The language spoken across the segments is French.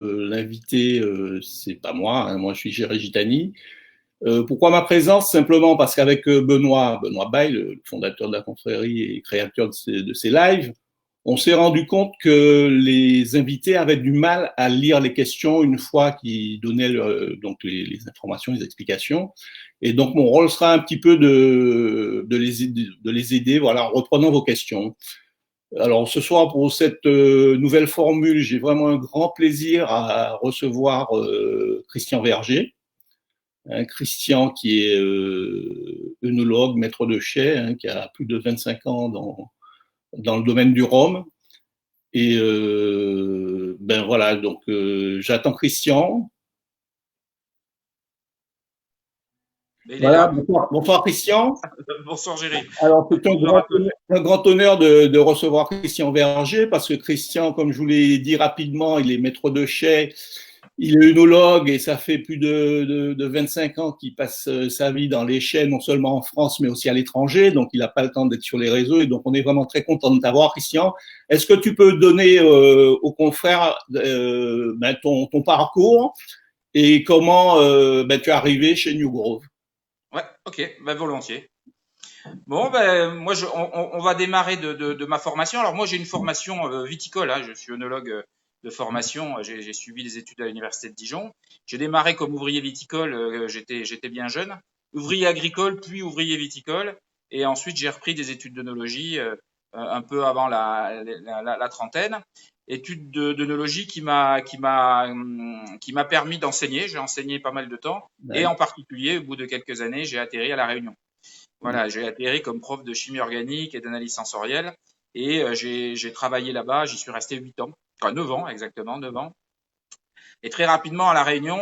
l'invité, c'est pas moi, hein, moi je suis Géry Gitani. Pourquoi ma présence? Simplement parce qu'avec Benoît Bayle, le fondateur de la confrérie et créateur de ces lives, on s'est rendu compte que les invités avaient du mal à lire les questions une fois qu'ils donnaient donc les informations, les explications. Et donc mon rôle sera un petit peu de les aider, voilà, en reprenant vos questions. Alors ce soir, pour cette nouvelle formule, j'ai vraiment un grand plaisir à recevoir Christian Verger. Hein, Christian qui est œnologue, maître de chais, hein, qui a plus de 25 ans dans le domaine du rhum. Et ben voilà, donc j'attends Christian. Il est Voilà, là. bonsoir Christian. Bonsoir Géry. Alors, c'est Bonsoir à tous. un grand honneur de recevoir Christian Verger parce que Christian, comme je vous l'ai dit rapidement, il est maître de chais, il est œnologue et ça fait plus de 25 ans qu'il passe sa vie dans les chais, non seulement en France mais aussi à l'étranger. Donc, il n'a pas le temps d'être sur les réseaux et donc on est vraiment très content de t'avoir, Christian. Est-ce que tu peux donner aux confrères ben, ton parcours et comment ben, tu es arrivé chez New Grove? Ouais, ok, volontiers. Bon, moi, on va démarrer de ma formation. Alors, moi, j'ai une formation viticole, hein. Je suis œnologue de formation. J'ai suivi des études à l'université de Dijon. J'ai démarré comme ouvrier viticole. J'étais bien jeune. Ouvrier agricole, puis ouvrier viticole. Et ensuite, j'ai repris des études d'œnologie un peu avant la trentaine. Études d'œnologie qui m'a permis d'enseigner. J'ai enseigné pas mal de temps. Et Ouais. en particulier, au bout de quelques années, j'ai atterri à La Réunion. Voilà, j'ai atterri comme prof de chimie organique et d'analyse sensorielle et j'ai travaillé là-bas, j'y suis resté 8 ans, enfin 9 ans exactement, 9 ans. Et très rapidement à La Réunion,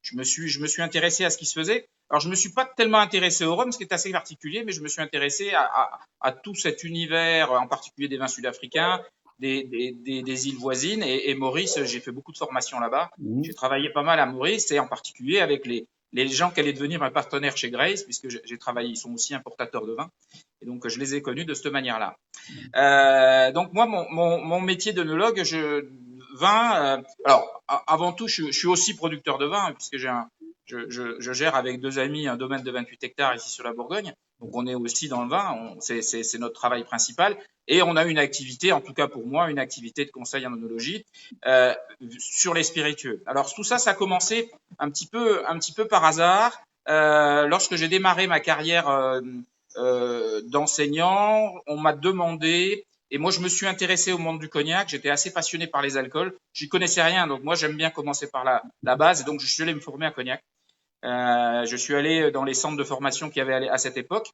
je me suis intéressé à ce qui se faisait. Alors je me suis pas tellement intéressé au rhum, ce qui est assez particulier, mais je me suis intéressé à tout cet univers, en particulier des vins sud-africains, des îles voisines et Maurice, j'ai fait beaucoup de formations là-bas. J'ai Mhm. travaillé pas mal à Maurice et en particulier avec les gens qui allaient devenir mes partenaires chez Grace, puisque j'ai travaillé, ils sont aussi importateurs de vin. Et donc, je les ai connus de cette manière-là. Donc, moi, mon métier d'œnologue, vin, alors, avant tout, je suis aussi producteur de vin, hein, puisque je gère avec deux amis un domaine de 28 hectares ici sur la Bourgogne. Donc, on est aussi dans le vin, c'est notre travail principal. Et on a une activité, en tout cas pour moi, une activité de conseil en œnologie euh, sur les spiritueux. Alors, tout ça, ça a commencé un petit peu par hasard. Lorsque j'ai démarré ma carrière d'enseignant, on m'a demandé, et moi je me suis intéressé au monde du cognac, j'étais assez passionné par les alcools, j'y connaissais rien, donc moi j'aime bien commencer par la base, et donc je suis allé me former à cognac. Je suis allé dans les centres de formation qu'il y avait à cette époque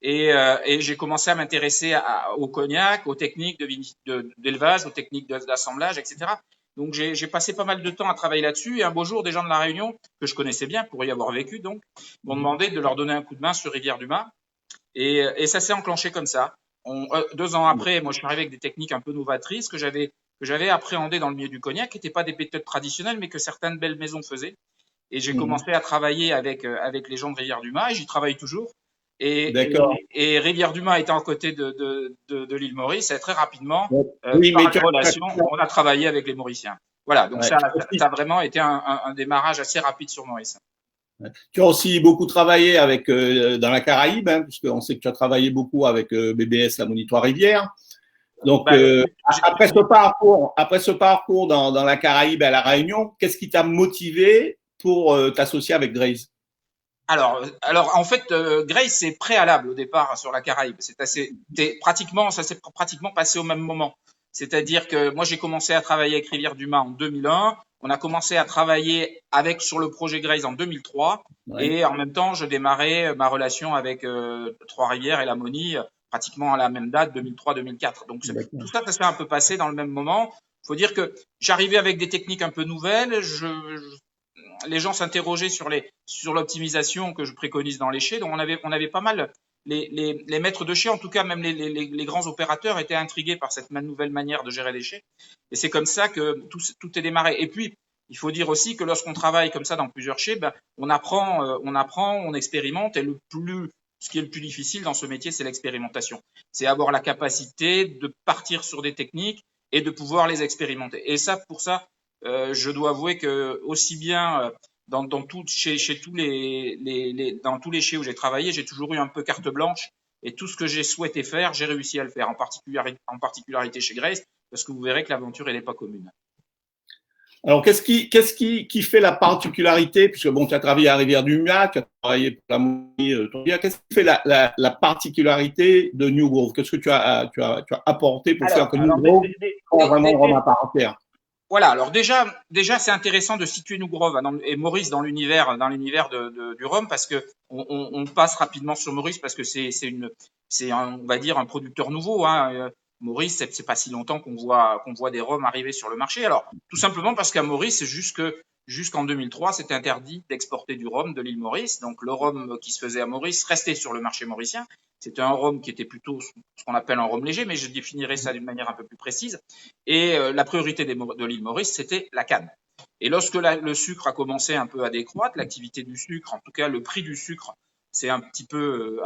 et j'ai commencé à m'intéresser au cognac, aux techniques d'élevage, aux techniques d'assemblage, etc. Donc j'ai passé pas mal de temps à travailler là-dessus et un beau jour, des gens de la Réunion que je connaissais bien pour y avoir vécu donc m'ont demandé de leur donner un coup de main sur Rivière-du-Mât et ça s'est enclenché comme ça. 2 ans après, moi je suis arrivé avec des techniques un peu novatrices que j'avais appréhendées dans le milieu du cognac, qui n'étaient pas des méthodes traditionnelles mais que certaines belles maisons faisaient. Et j'ai Mhm. commencé à travailler avec les gens de Rivière-du-Mât et j'y travaille toujours. D'accord. Et Rivière-du-Mât étant à côté de l'île Maurice, et très rapidement, Oui, par mais les relations, on a travaillé avec les Mauriciens. Voilà, donc ouais, ça a vraiment été un démarrage assez rapide sur Maurice. tu as aussi beaucoup travaillé avec, dans la Caraïbe, hein, puisqu'on sait que tu as travaillé beaucoup avec BBS, la Monitoire Rivière. Donc, Bah, après ce parcours dans la Caraïbe et à La Réunion, qu'est-ce qui t'a motivé pour t'associer avec Grace? alors, en fait, Grace, c'est préalable au départ sur la Caraïbe. Ça s'est pratiquement passé au même moment. C'est-à-dire que moi, j'ai commencé à travailler avec Rivière-du-Mât en 2001. On a commencé à travailler sur le projet Grace en 2003. Ouais, Et en même temps, je démarrais ma relation avec Trois-Rivières et la Monie pratiquement à la même date, 2003-2004. Donc, tout d'accord. ça, ça s'est un peu passé dans le même moment. Il faut dire que j'arrivais avec des techniques un peu nouvelles. Les gens s'interrogeaient sur l'optimisation que je préconise dans les chais. Donc on avait pas mal les maîtres de chais, en tout cas même les grands opérateurs étaient intrigués par cette nouvelle manière de gérer les chais. Et c'est comme ça que tout est démarré. Et puis il faut dire aussi que lorsqu'on travaille comme ça dans plusieurs chais, on apprend, on expérimente. Et ce qui est le plus difficile dans ce métier, c'est l'expérimentation. C'est avoir la capacité de partir sur des techniques et de pouvoir les expérimenter. Et ça, pour ça, je dois avouer que aussi bien chez tous dans tous les chez où j'ai travaillé, j'ai toujours eu un peu carte blanche et tout ce que j'ai souhaité faire, j'ai réussi à le faire, en particularité chez Grace, parce que vous verrez que l'aventure, elle n'est pas commune. Alors, qu'est-ce qui fait la particularité, puisque bon, tu as travaillé à Rivière-du-Mia, tu as travaillé pour la mairie, qu'est-ce qui fait la particularité de New Grove? Qu'est-ce que tu as apporté pour faire que New Grove soit vraiment Rome à part entière? Voilà. Alors déjà, c'est intéressant de situer New Grove et Maurice dans l'univers, du rhum, parce que on passe rapidement sur Maurice parce que on va dire un producteur nouveau, hein. Maurice, c'est pas si longtemps qu'on voit des rhums arriver sur le marché. Alors tout simplement parce qu'à Maurice, jusqu'en 2003, c'était interdit d'exporter du rhum de l'île Maurice. Donc le rhum qui se faisait à Maurice restait sur le marché mauricien. C'était un rhum qui était plutôt ce qu'on appelle un rhum léger, mais je définirais ça d'une manière un peu plus précise. Et la priorité de l'île Maurice, c'était la canne. Et lorsque le sucre a commencé un peu à décroître, l'activité du sucre, en tout cas le prix du sucre, a un petit peu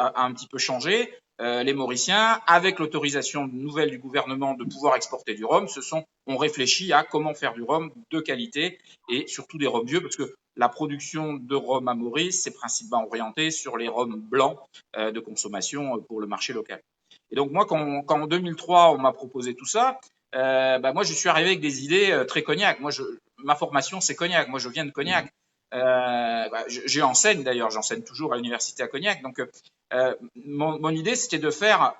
changé. Les Mauriciens, avec l'autorisation nouvelle du gouvernement de pouvoir exporter du rhum, ont réfléchi à comment faire du rhum de qualité et surtout des rhums vieux, parce que la production de rhum à Maurice, c'est principalement orienté sur les rhums blancs de consommation pour le marché local. Et donc moi, quand en 2003, on m'a proposé tout ça, moi, je suis arrivé avec des idées très cognac. Ma formation, c'est cognac. Moi, je viens de Cognac. J'enseigne toujours à l'université à Cognac. Donc, mon idée, c'était de faire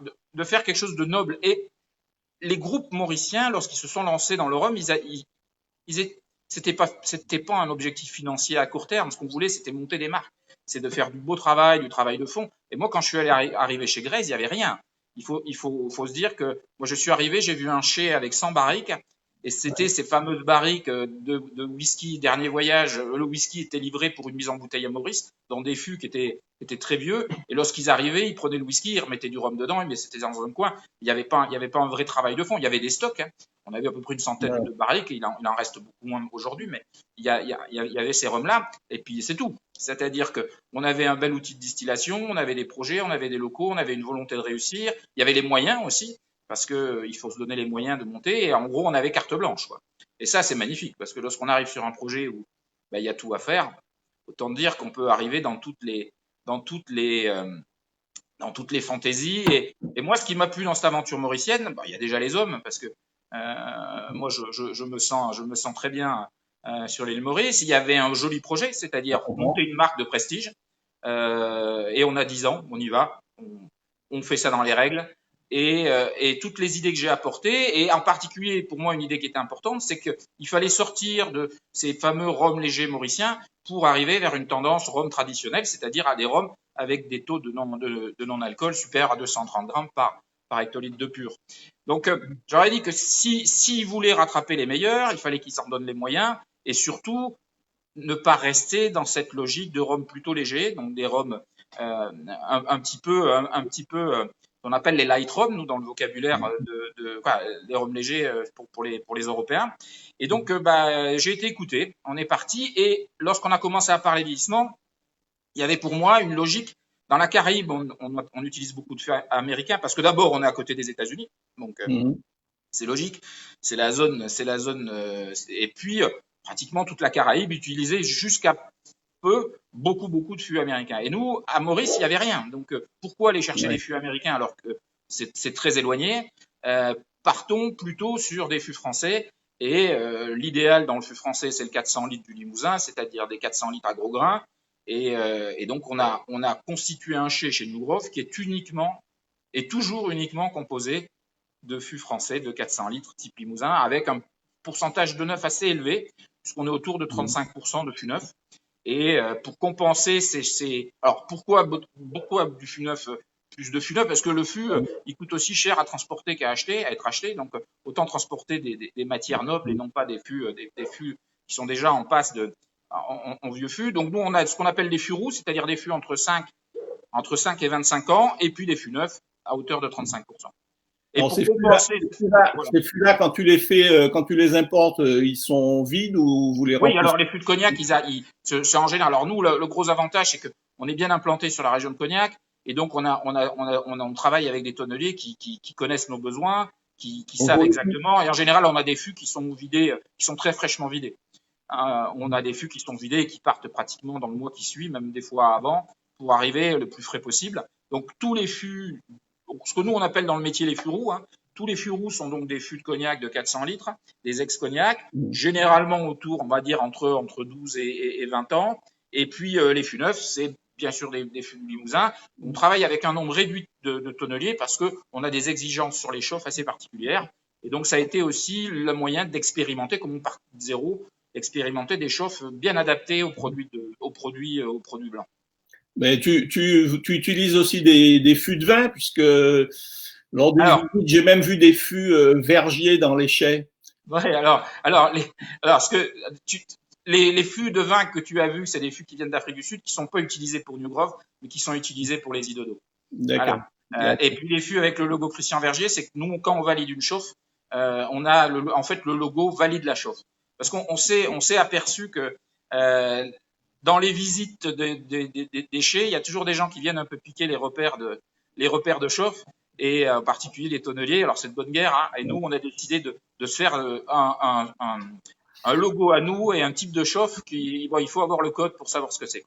quelque chose de noble. Et les groupes mauriciens, lorsqu'ils se sont lancés dans le rhum, c'était pas un objectif financier à court terme. Ce qu'on voulait, c'était monter des marques. C'est de faire du beau travail, du travail de fond. Et moi, quand je suis arrivé chez Grace, il y avait rien. Il faut se dire que moi, je suis arrivé, j'ai vu un chai avec 100 barriques et c'était ces fameuses barriques de whisky dernier voyage. Le whisky était livré pour une mise en bouteille à Maurice dans des fûts qui étaient très vieux. Et lorsqu'ils arrivaient, ils prenaient le whisky, ils remettaient du rhum dedans, mais c'était dans un coin. Il n'y avait pas un vrai travail de fond. Il y avait des stocks, hein. On avait à peu près une centaine de barriques. Il en reste beaucoup moins aujourd'hui, mais il y avait ces rhums-là. Et puis c'est tout. C'est-à-dire que on avait un bel outil de distillation, on avait des projets, on avait des locaux, on avait une volonté de réussir. Il y avait les moyens aussi, parce que il faut se donner les moyens de monter. Et en gros, on avait carte blanche, quoi. Et ça, c'est magnifique, parce que lorsqu'on arrive sur un projet où il y a tout à faire, autant dire qu'on peut arriver dans toutes les fantaisies. Et moi, ce qui m'a plu dans cette aventure mauricienne, il y a déjà les hommes, parce que moi, je me sens très bien sur l'île Maurice. Il y avait un joli projet, c'est-à-dire monter une marque de prestige. Et on a 10 ans, on y va, on fait ça dans les règles. Et toutes les idées que j'ai apportées, et en particulier pour moi une idée qui était importante, c'est qu'il fallait sortir de ces fameux rhums légers mauriciens pour arriver vers une tendance rhum traditionnelle, c'est-à-dire à des rhums avec des taux de non-alcool supérieurs à 230 grammes par hectolitre de pur. Donc j'aurais dit que s'ils voulaient rattraper les meilleurs, il fallait qu'ils s'en donnent les moyens et surtout ne pas rester dans cette logique de rhum plutôt léger, donc des rhums un petit peu qu'on appelle les light rhum, nous dans le vocabulaire des rhums légers pour les Européens. Et donc j'ai été écouté, on est parti et lorsqu'on a commencé à parler vieillissement, il y avait pour moi une logique. Dans la Caraïbe, on utilise beaucoup de fûts américains parce que d'abord on est à côté des États-Unis, donc c'est logique. C'est la zone, et puis pratiquement toute la Caraïbe utilisait jusqu'à beaucoup de fûts américains. Et nous, à Maurice, il n'y avait rien. Donc, pourquoi aller chercher des fûts américains alors que c'est très éloigné? Partons plutôt sur des fûts français. Et l'idéal dans le fût français, c'est le 400 litres du Limousin, c'est-à-dire des 400 litres à gros grains. Et donc, on a constitué un chai chez New Grove qui est toujours uniquement composé de fûts français de 400 litres type Limousin avec un pourcentage de neuf assez élevé, puisqu'on est autour de 35% de fûts neufs. Et pour compenser, alors pourquoi du fût neuf, plus de fût neuf? Parce que le fût, il coûte aussi cher à transporter qu'à être acheté. Donc autant transporter des matières nobles et non pas des fûts qui sont déjà en passe en vieux fûts. Donc nous, on a ce qu'on appelle des fûts roux, c'est-à-dire des fûts entre 5 et 25 ans, et puis des fûts neufs à hauteur de 35%. Et bon, ces fûts-là, quand tu les fais, quand tu les importes, ils sont vides ou vous les remplissez? Oui, alors les fûts de Cognac, c'est en général. Alors nous, le gros avantage, c'est qu'on est bien implanté sur la région de Cognac, et donc on travaille avec des tonneliers qui connaissent nos besoins qui savent exactement. Et en général, on a des fûts qui sont vidés, qui sont très fraîchement vidés. On a des fûts qui sont vidés et qui partent pratiquement dans le mois qui suit, même des fois avant, pour arriver le plus frais possible. Donc tous les fûts, ce que nous on appelle dans le métier les fûts roux, tous les fûts roux sont donc des fûts de cognac de 400 litres, des ex-cognac, généralement autour, on va dire entre 12 et 20 ans. Et puis les fûts neufs, c'est bien sûr des fûts de Limousin. On travaille avec un nombre réduit de tonneliers parce que on a des exigences sur les chauffes assez particulières. Et donc ça a été aussi le moyen d'expérimenter, comme on part de zéro, expérimenter des chauffes bien adaptées aux produits blancs. Mais tu utilises aussi des fûts de vin, puisque lors d'une visite, j'ai même vu des fûts vergiers dans les chais. Ouais, les fûts de vin que tu as vus, c'est des fûts qui viennent d'Afrique du Sud, qui sont pas utilisés pour New Grove, mais qui sont utilisés pour les idodos. D'accord. Voilà. Et puis les fûts avec le logo Christian Vergier, c'est que nous, quand on valide une chauffe, on a en fait le logo valide la chauffe. Parce qu'on s'est aperçu que dans les visites des déchets, il y a toujours des gens qui viennent un peu piquer les repères de chauffe, et en particulier les tonneliers. Alors c'est de bonne guerre, et nous on a décidé de se faire un logo à nous et un type de chauffe il faut avoir le code pour savoir ce que c'est.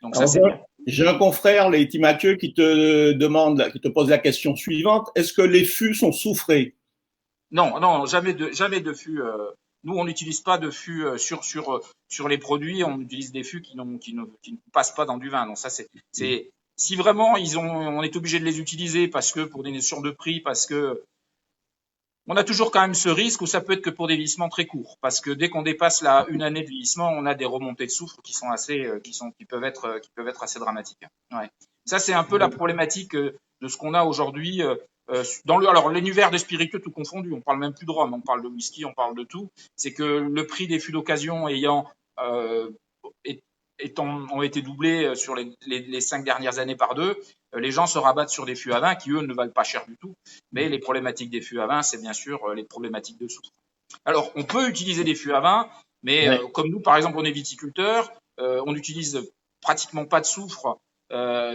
Donc ça c'est bien. J'ai un confrère, Leïti Mathieu, qui te pose la question suivante: est-ce que les fûts sont soufrés? Non, jamais de fûts. Nous, on n'utilise pas de fûts sur les produits. On utilise des fûts qui ne passent pas dans du vin. Donc ça, c'est si vraiment on est obligé de les utiliser parce que pour des notions de prix, parce que on a toujours quand même ce risque où ça peut être que pour des vieillissements très courts, parce que dès qu'on dépasse une année de vieillissement, on a des remontées de soufre qui peuvent être assez dramatiques. Ouais. Ça, c'est un peu la problématique de ce qu'on a aujourd'hui. Alors, l'univers des spiritueux tout confondu, on parle même plus de rhum, on parle de whisky, on parle de tout. C'est que le prix des fûts d'occasion ont été doublés sur les 5 dernières années par 2, les gens se rabattent sur des fûts à vin qui, eux, ne valent pas cher du tout. Mais les problématiques des fûts à vin, c'est bien sûr les problématiques de soufre. Alors, on peut utiliser des fûts à vin, mais comme nous, par exemple, on est viticulteurs, on n'utilise pratiquement pas de soufre,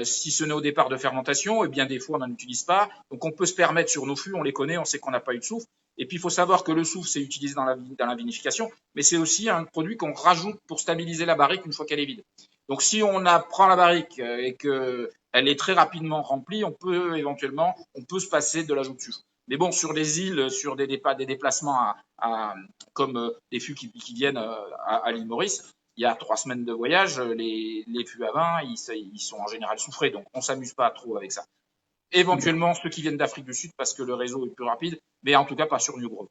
si ce n'est au départ de fermentation, et bien des fois, on n'en utilise pas. Donc, on peut se permettre sur nos fûts, on les connaît, on sait qu'on n'a pas eu de soufre. Et puis, il faut savoir que le soufre, c'est utilisé dans la vinification, mais c'est aussi un produit qu'on rajoute pour stabiliser la barrique une fois qu'elle est vide. Donc, si on prend la barrique et qu'elle est très rapidement remplie, on peut se passer de l'ajout de sucre. Mais bon, sur des îles, sur des déplacements comme des fûts qui viennent à l'île Maurice, il y a 3 semaines de voyage, les fûts à vin, ils sont en général soufrés, donc on s'amuse pas trop avec ça. Éventuellement, ceux qui viennent d'Afrique du Sud parce que le réseau est plus rapide, mais en tout cas pas sur New Grove.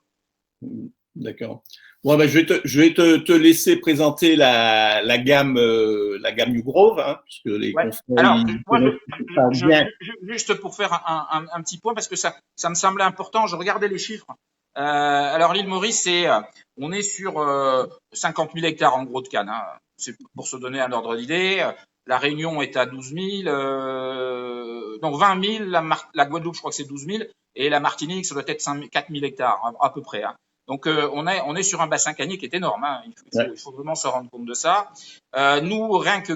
D'accord. Bon, ben, je vais te laisser présenter la gamme New Grove, puisque les confrères. Alors, moi, juste pour faire un petit point, parce que ça me semblait important, je regardais les chiffres. Alors, l'île Maurice, on est sur 50 000 hectares en gros de canne. C'est pour se donner un ordre d'idée. La Réunion est à 12 000, donc 20 000. La Guadeloupe, je crois que c'est 12 000, et la Martinique, ça doit être 4 000 hectares à peu près. Donc on est sur un bassin cannier qui est énorme. Il faut vraiment se rendre compte de ça. Nous, rien que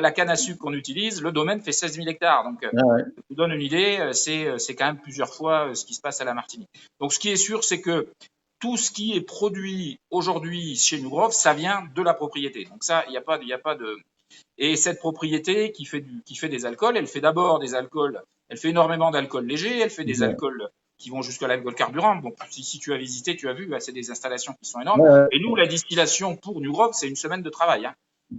la canne à sucre qu'on utilise, le domaine fait 16 000 hectares. Donc, je vous donne une idée, c'est quand même plusieurs fois ce qui se passe à la Martinique. Donc, ce qui est sûr, c'est que tout ce qui est produit aujourd'hui chez New Grove, ça vient de la propriété. Donc ça, il n'y a pas de. Et cette propriété qui fait des alcools, elle fait d'abord des alcools. Elle fait énormément d'alcools légers. Elle fait des alcools qui vont jusqu'à l'alcool carburant. Donc, si tu as visité, tu as vu, c'est des installations qui sont énormes. Et nous, la distillation pour New Grove, c'est une semaine de travail.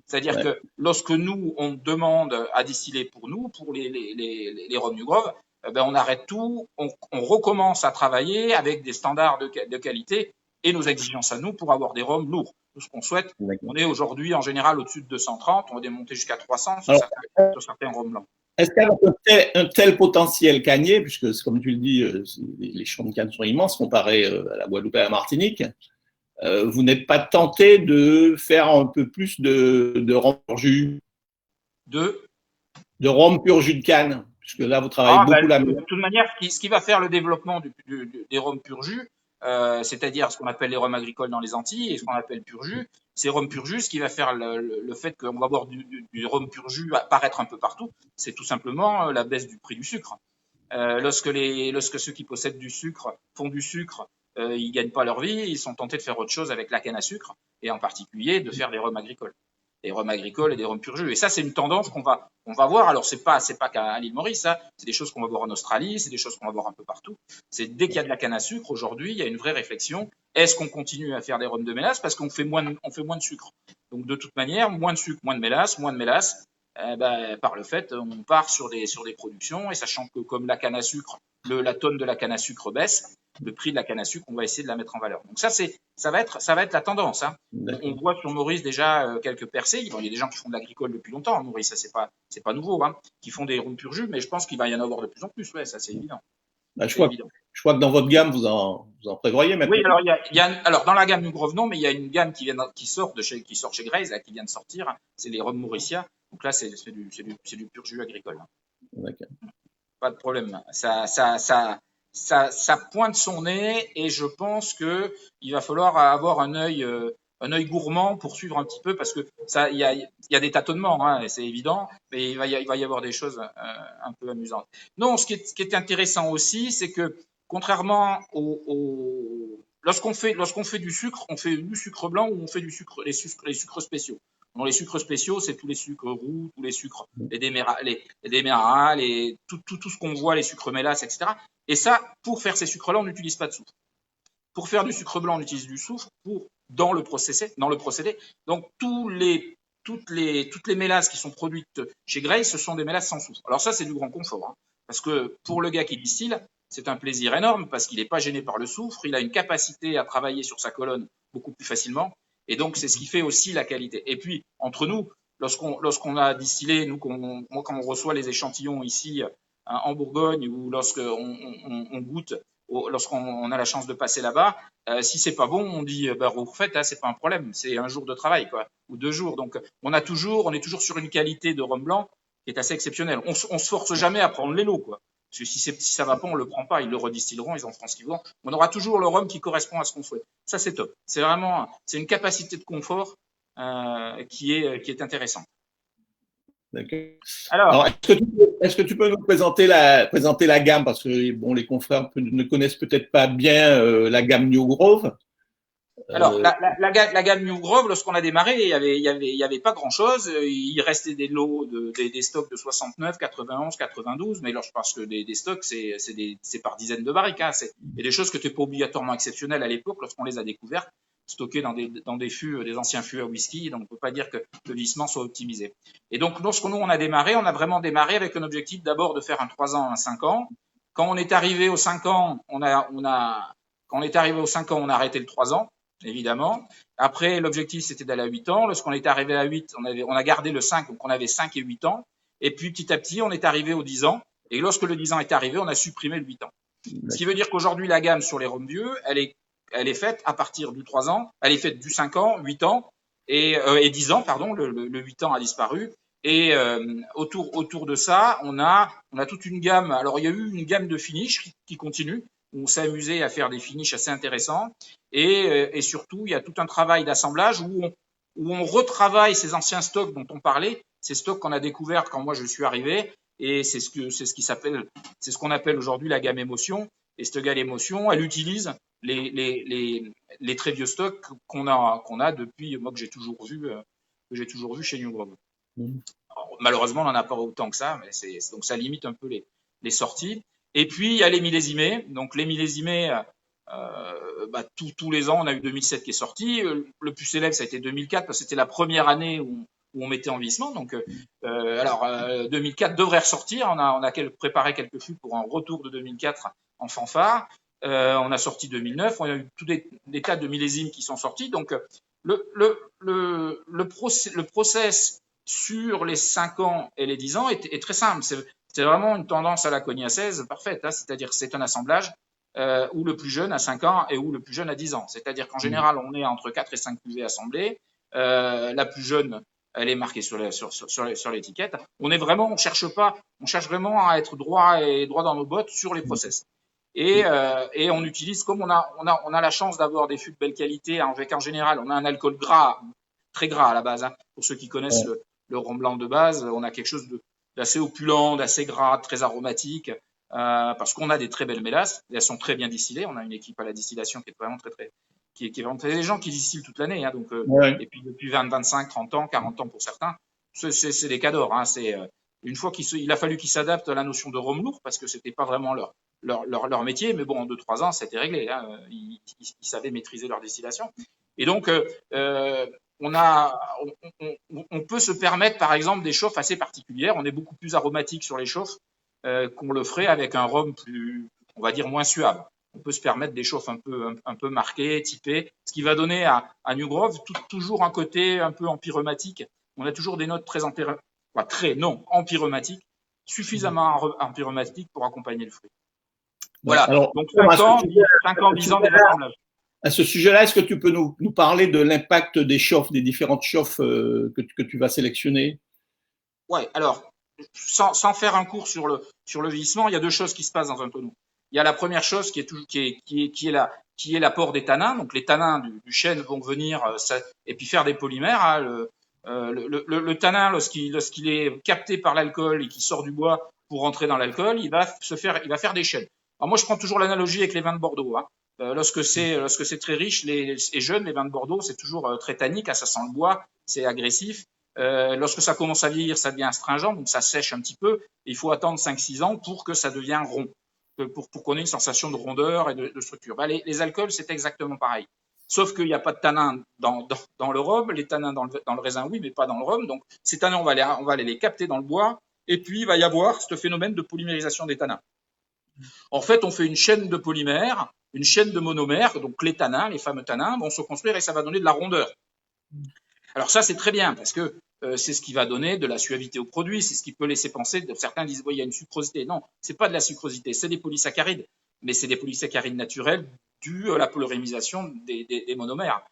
C'est-à-dire que lorsque nous, on demande à distiller pour nous, pour les rhums New Grove, on arrête tout, on recommence à travailler avec des standards de qualité et nos exigences à nous pour avoir des rhums lourds. Tout ce qu'on souhaite, on est aujourd'hui en général au-dessus de 230, on va démonter jusqu'à 300 sur certains rhums blancs. Est-ce qu'avec un tel potentiel cannier, puisque comme tu le dis, les champs de canne sont immenses comparés à la Guadeloupe et à la Martinique, vous n'êtes pas tenté de faire un peu plus de rhum pur jus? De rhum pur jus de canne, puisque là, vous travaillez beaucoup la De toute manière, ce qui va faire le développement des rhums pur jus, c'est-à-dire ce qu'on appelle les rhums agricoles dans les Antilles et ce qu'on appelle pur jus, c'est rhum pur jus, ce qui va faire le fait qu'on va avoir du rhum pur jus apparaître un peu partout, c'est tout simplement la baisse du prix du sucre. Lorsque ceux qui possèdent du sucre font du sucre, ils gagnent pas leur vie, ils sont tentés de faire autre chose avec la canne à sucre, et en particulier de faire des rhums agricoles. Des rhums agricoles et des rhums pur jus. Et ça, c'est une tendance qu'on va voir. Alors, c'est pas qu'à l'île Maurice, ça. C'est des choses qu'on va voir en Australie, c'est des choses qu'on va voir un peu partout. C'est dès qu'il y a de la canne à sucre, aujourd'hui, il y a une vraie réflexion. Est-ce qu'on continue à faire des rhums de mélasse? Parce qu'on fait moins de sucre. Donc, de toute manière, moins de sucre, moins de mélasse. Par le fait, on part sur des productions, et sachant que comme la canne à sucre, la tonne de la canne à sucre baisse, le prix de la canne à sucre, on va essayer de la mettre en valeur. Donc ça va être la tendance. Hein. On voit sur Maurice déjà quelques percées. Bon, il y a des gens qui font de l'agricole depuis longtemps à Maurice, ça c'est pas nouveau, hein, qui font des rhums pur jus, mais je pense qu'il va y en avoir de plus en plus. Ouais, ça c'est évident. Je crois que dans votre gamme, vous en prévoyez maintenant. Oui, alors dans la gamme New Grove, non, mais il y a une gamme qui sort chez Graze, là, qui vient de sortir. C'est les rhums Mauricia. Donc là, c'est du pur jus agricole. D'accord. Pas de problème. Ça pointe son nez, et je pense que il va falloir avoir un œil gourmand pour suivre un petit peu, parce que il y a des tâtonnements, hein, c'est évident, mais il va y avoir des choses un peu amusantes. Non, ce qui est intéressant aussi, c'est que contrairement lorsqu'on fait du sucre, on fait du sucre blanc ou on fait les sucres spéciaux. Dans les sucres spéciaux, c'est tous les sucres roux, tous les sucres, les déméras, tout ce qu'on voit, les sucres mélasse, etc. Et ça, pour faire ces sucres-là, on n'utilise pas de soufre. Pour faire du sucre blanc, on utilise du soufre dans le procédé. Donc, toutes les mélasses qui sont produites chez Grace, ce sont des mélasses sans soufre. Alors ça, c'est du grand confort, hein, parce que pour le gars qui distille, c'est un plaisir énorme, parce qu'il n'est pas gêné par le soufre, il a une capacité à travailler sur sa colonne beaucoup plus facilement, et donc c'est ce qui fait aussi la qualité. Et puis, entre nous, lorsqu'on a distillé, moi, quand on reçoit les échantillons ici en Bourgogne, ou lorsqu'on goûte, lorsqu'on a la chance de passer là-bas, si c'est pas bon, on dit vous refaites, hein, c'est pas un problème, c'est un jour de travail, quoi, ou 2 jours. Donc on est toujours sur une qualité de rhum blanc qui est assez exceptionnelle. On se force jamais à prendre les lots, quoi. Parce que si ça va pas, on le prend pas, ils le redistilleront, ils en feront ce qu'ils voudront. On aura toujours le rhum qui correspond à ce qu'on souhaite. Ça, c'est top. C'est une capacité de confort qui est intéressante. D'accord. Alors est-ce que tu peux nous présenter la gamme, parce que bon, les confrères ne connaissent peut-être pas bien la gamme New Grove. Alors, la gamme New Grove, lorsqu'on a démarré, il y avait pas grand-chose. Il restait des lots, des stocks de 69, 91, 92. Mais là, je pense que des stocks, c'est par dizaines de barriques, hein. Il y a des choses qui n'étaient pas obligatoirement exceptionnelles à l'époque, lorsqu'on les a découvertes, stockées dans des fûts, des anciens fûts à whisky. Donc, on peut pas dire que le vieillissement soit optimisé. Et donc, lorsque nous, on a vraiment démarré avec un objectif d'abord de faire un 3 ans, un 5 ans. Quand on est arrivé aux 5 ans, on a arrêté le 3 ans. Évidemment. Après, l'objectif, c'était d'aller à 8 ans. Lorsqu'on est arrivé à 8, on a gardé le 5, donc on avait 5 et 8 ans. Et puis, petit à petit, on est arrivé aux 10 ans. Et lorsque le 10 ans est arrivé, on a supprimé le 8 ans. Ce qui veut dire qu'aujourd'hui, la gamme sur les rhums vieux, elle est faite à partir du 3 ans. Elle est faite du 5 ans, 8 ans et 10 ans, pardon. Le 8 ans a disparu. Et autour de ça, on a toute une gamme. Alors, il y a eu une gamme de finish qui continue. On s'est amusé à faire des finishes assez intéressants, et surtout il y a tout un travail d'assemblage où on retravaille ces anciens stocks dont on parlait, ces stocks qu'on a découverts quand moi je suis arrivé, et c'est ce qu'on appelle aujourd'hui la gamme émotion. Et cette gamme émotion, elle utilise les très vieux stocks qu'on a depuis, moi, que j'ai toujours vu chez New Grove. Alors, malheureusement, on n'en a pas autant que ça, mais donc ça limite un peu les sorties. Et puis, il y a les millésimés. Donc, les millésimés, tous les ans, on a eu 2007 qui est sorti. Le plus célèbre, ça a été 2004, parce que c'était la première année où on mettait en vieillissement. Donc, 2004 devrait ressortir. On a préparé quelques fûts pour un retour de 2004 en fanfare. On a sorti 2009. On a eu tous des tas de millésimes qui sont sortis. Donc, le process sur les 5 ans et les 10 ans est très simple. C'est vraiment une tendance à la cognacaise parfaite, hein, c'est-à-dire que c'est un assemblage où le plus jeune a 5 ans et où le plus jeune a 10 ans. C'est-à-dire qu'en général, on est entre 4 et 5 cuvées assemblées. La plus jeune, elle est marquée sur l'étiquette. On cherche vraiment à être droit dans nos bottes sur les process. Et on utilise, comme on a la chance d'avoir des fûts de belle qualité, avec en général, on a un alcool gras, très gras à la base, hein. Pour ceux qui connaissent le rhum blanc de base, on a quelque chose d'assez opulent, d'assez gras, très aromatique, parce qu'on a des très belles mélasses. Elles sont très bien distillées. On a une équipe à la distillation qui est vraiment qui est vraiment très, des gens qui distillent toute l'année, hein, donc, Ouais. et puis depuis 20, 25, 30 ans, 40 ans pour certains, c'est des cadors, hein. C'est, une fois il a fallu qu'ils s'adaptent à la notion de rhum lourd parce que c'était pas vraiment leur métier, mais bon, en 2-3 ans, c'était réglé, hein. Ils savaient maîtriser leur distillation. Et donc, on a, on peut se permettre, par exemple, des chauffes assez particulières. On est beaucoup plus aromatique sur les chauffes qu'on le ferait avec un rhum plus, on va dire, moins suave. On peut se permettre des chauffes un peu marquées, typées, ce qui va donner à New Grove toujours un côté un peu empyromatique. On a toujours des notes très empyromatiques, suffisamment empyromatiques pour accompagner le fruit. Voilà. Alors, donc 5 ans, 10 ans d'assemblage. À ce sujet-là, est-ce que tu peux nous parler de l'impact des chauffes, des différentes chauffes que tu vas sélectionner? Ouais, alors, sans faire un cours sur le vieillissement, il y a 2 choses qui se passent dans un tonneau. Il y a la première chose qui est l'apport des tanins. Donc les tanins du chêne vont venir et puis faire des polymères, hein. Le tanin, lorsqu'il est capté par l'alcool et qu'il sort du bois pour rentrer dans l'alcool, il va faire des chênes. Alors moi, je prends toujours l'analogie avec les vins de Bordeaux, hein. Lorsque c'est très riche et jeune, les vins de Bordeaux, c'est toujours très tannique, hein, ça sent le bois, c'est agressif. Lorsque ça commence à vieillir, ça devient astringent, donc ça sèche un petit peu. Et il faut attendre 5-6 ans pour que ça devienne rond, pour qu'on ait une sensation de rondeur et de structure. Ben, les alcools, c'est exactement pareil. Sauf qu'il n'y a pas de tanin dans le rhum, les tanins dans le raisin, oui, mais pas dans le rhum. Donc ces tanins, on va aller les capter dans le bois, et puis il va y avoir ce phénomène de polymérisation des tanins. En fait, on fait une chaîne de polymères, une chaîne de monomères, donc les tanins, les fameux tanins, vont se construire et ça va donner de la rondeur. Alors ça, c'est très bien parce que c'est ce qui va donner de la suavité au produit, c'est ce qui peut laisser penser, certains disent, oui, il y a une sucrosité. Non, c'est pas de la sucrosité, c'est des polysaccharides, mais c'est des polysaccharides naturels dus à la polymérisation des monomères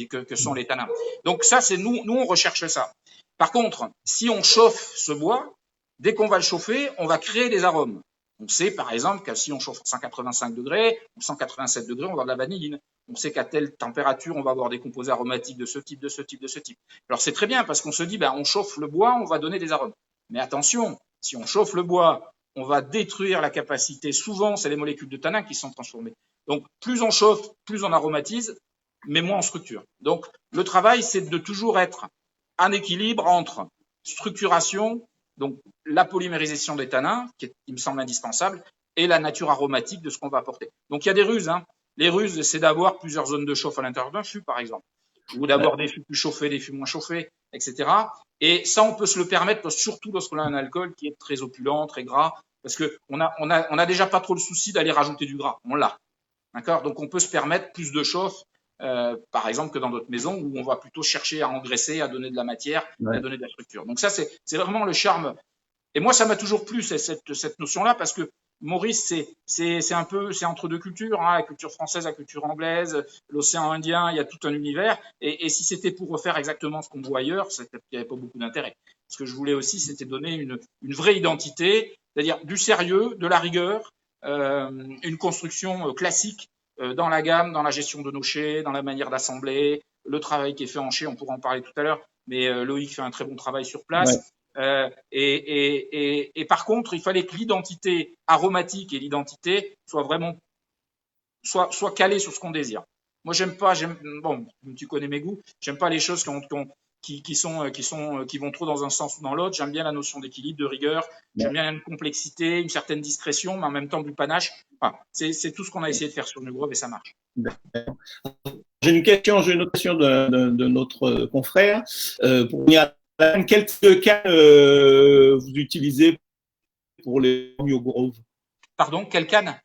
que sont les tanins. Donc ça, c'est nous, on recherche ça. Par contre, si on chauffe ce bois, dès qu'on va le chauffer, on va créer des arômes. On sait par exemple que si on chauffe 185 degrés ou 187 degrés, on va avoir de la vanilline. On sait qu'à telle température, on va avoir des composés aromatiques de ce type, de ce type, de ce type. Alors c'est très bien parce qu'on se dit, ben, on chauffe le bois, on va donner des arômes. Mais attention, si on chauffe le bois, on va détruire la capacité. Souvent, c'est les molécules de tanin qui sont transformées. Donc plus on chauffe, plus on aromatise, mais moins en structure. Donc le travail, c'est de toujours être en équilibre entre structuration, donc la polymérisation des tanins, qui me semble indispensable, et la nature aromatique de ce qu'on va apporter. Donc il y a des ruses, hein. Les ruses, c'est d'avoir plusieurs zones de chauffe à l'intérieur d'un fût, par exemple, ou d'avoir des fûts plus chauffés, des fûts moins chauffés, etc. Et ça, on peut se le permettre, surtout lorsqu'on a un alcool qui est très opulent, très gras, parce que on a déjà pas trop le souci d'aller rajouter du gras, on l'a, d'accord. Donc on peut se permettre plus de chauffe, par exemple, que dans d'autres maisons où on va plutôt chercher à engraisser, à donner de la matière, à donner de la structure. Donc ça, c'est vraiment le charme. Et moi, ça m'a toujours plu cette notion-là parce que Maurice, c'est un peu, c'est entre deux cultures, hein, la culture française, la culture anglaise, l'océan Indien, il y a tout un univers. Et si c'était pour refaire exactement ce qu'on voit ailleurs, il n'y avait pas beaucoup d'intérêt. Ce que je voulais aussi, c'était donner une vraie identité, c'est-à-dire du sérieux, de la rigueur, une construction classique dans la gamme, dans la gestion de nos chais, dans la manière d'assembler, le travail qui est fait en chai, on pourra en parler tout à l'heure, mais Loïc fait un très bon travail sur place. Ouais. Et par contre, il fallait que l'identité aromatique et l'identité soient vraiment soit calées sur ce qu'on désire. Moi, bon, tu connais mes goûts, j'aime pas les choses qui vont trop dans un sens ou dans l'autre. J'aime bien la notion d'équilibre, de rigueur. J'aime bien une complexité, une certaine discrétion, mais en même temps du panache. Enfin, c'est tout ce qu'on a essayé de faire sur New Grove et ça marche. J'ai une autre question de notre confrère. Pour quel type de canne vous utilisez pour les New Grove? Pardon, quelle canne?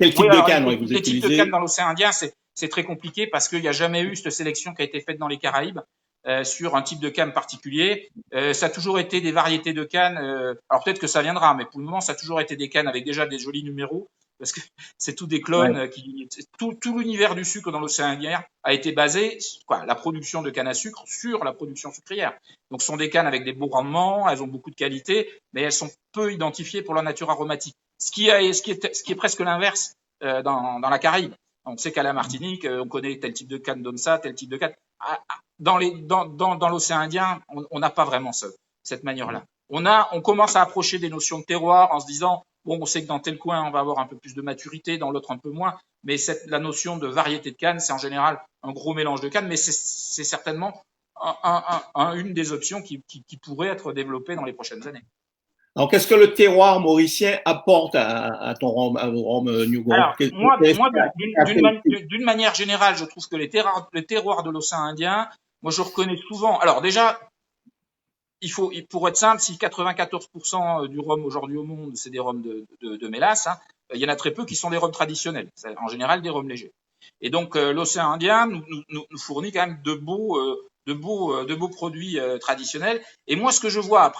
Quel type de canne vous utilisez? Les types de cannes dans l'océan Indien, c'est très compliqué parce qu'il n'y a jamais eu cette sélection qui a été faite dans les Caraïbes sur un type de canne particulier. Ça a toujours été des variétés de cannes. Alors peut-être que ça viendra, mais pour le moment, ça a toujours été des cannes avec déjà des jolis numéros parce que c'est tout des clones. Ouais. Tout l'univers du sucre dans l'océan Indien a été basé la production de canne à sucre sur la production sucrière. Donc ce sont des cannes avec des beaux rendements, elles ont beaucoup de qualité, mais elles sont peu identifiées pour leur nature aromatique. Ce qui est presque l'inverse dans la Caraïbe. On sait qu'à la Martinique, on connaît tel type de canne donne ça, tel type de canne. Dans l'océan Indien, on n'a pas vraiment cette manière-là. on commence à approcher des notions de terroir en se disant, bon, on sait que dans tel coin, on va avoir un peu plus de maturité, dans l'autre un peu moins, mais la notion de variété de canne, c'est en général un gros mélange de cannes, mais c'est certainement une des options qui pourrait être développée dans les prochaines années. Alors, qu'est-ce que le terroir mauricien apporte à ton rhum, à vos rhums New Growth? Alors, moi, d'une manière générale, je trouve que les terroirs de l'océan Indien, moi, je reconnais souvent. Alors, déjà, pour être simple, si 94% du rhum aujourd'hui au monde, c'est des rhums de mélasse, hein, il y en a très peu qui sont des rhums traditionnels. C'est en général des rhums légers. Et donc, l'océan Indien nous fournit quand même de beaux produits traditionnels. Et moi, ce que je vois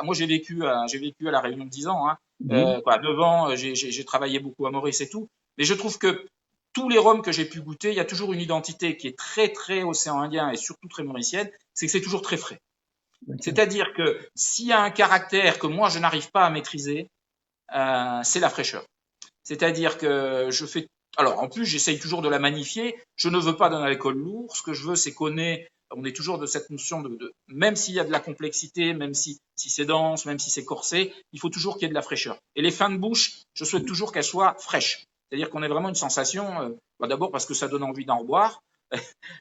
moi j'ai vécu à la Réunion 10 ans, hein, 9 ans, j'ai travaillé beaucoup à Maurice et tout. Mais je trouve que tous les rhums que j'ai pu goûter, il y a toujours une identité qui est très très océan Indien et surtout très mauricienne, c'est que c'est toujours très frais. C'est-à-dire que s'il y a un caractère que moi je n'arrive pas à maîtriser, c'est la fraîcheur. C'est-à-dire que alors en plus j'essaye toujours de la magnifier. Je ne veux pas d'un alcool lourd. Ce que je veux, c'est on est toujours de cette notion même s'il y a de la complexité, même si c'est dense, même si c'est corsé, il faut toujours qu'il y ait de la fraîcheur. Et les fins de bouche, je souhaite toujours qu'elles soient fraîches. C'est-à-dire qu'on ait vraiment une sensation, d'abord parce que ça donne envie d'en boire,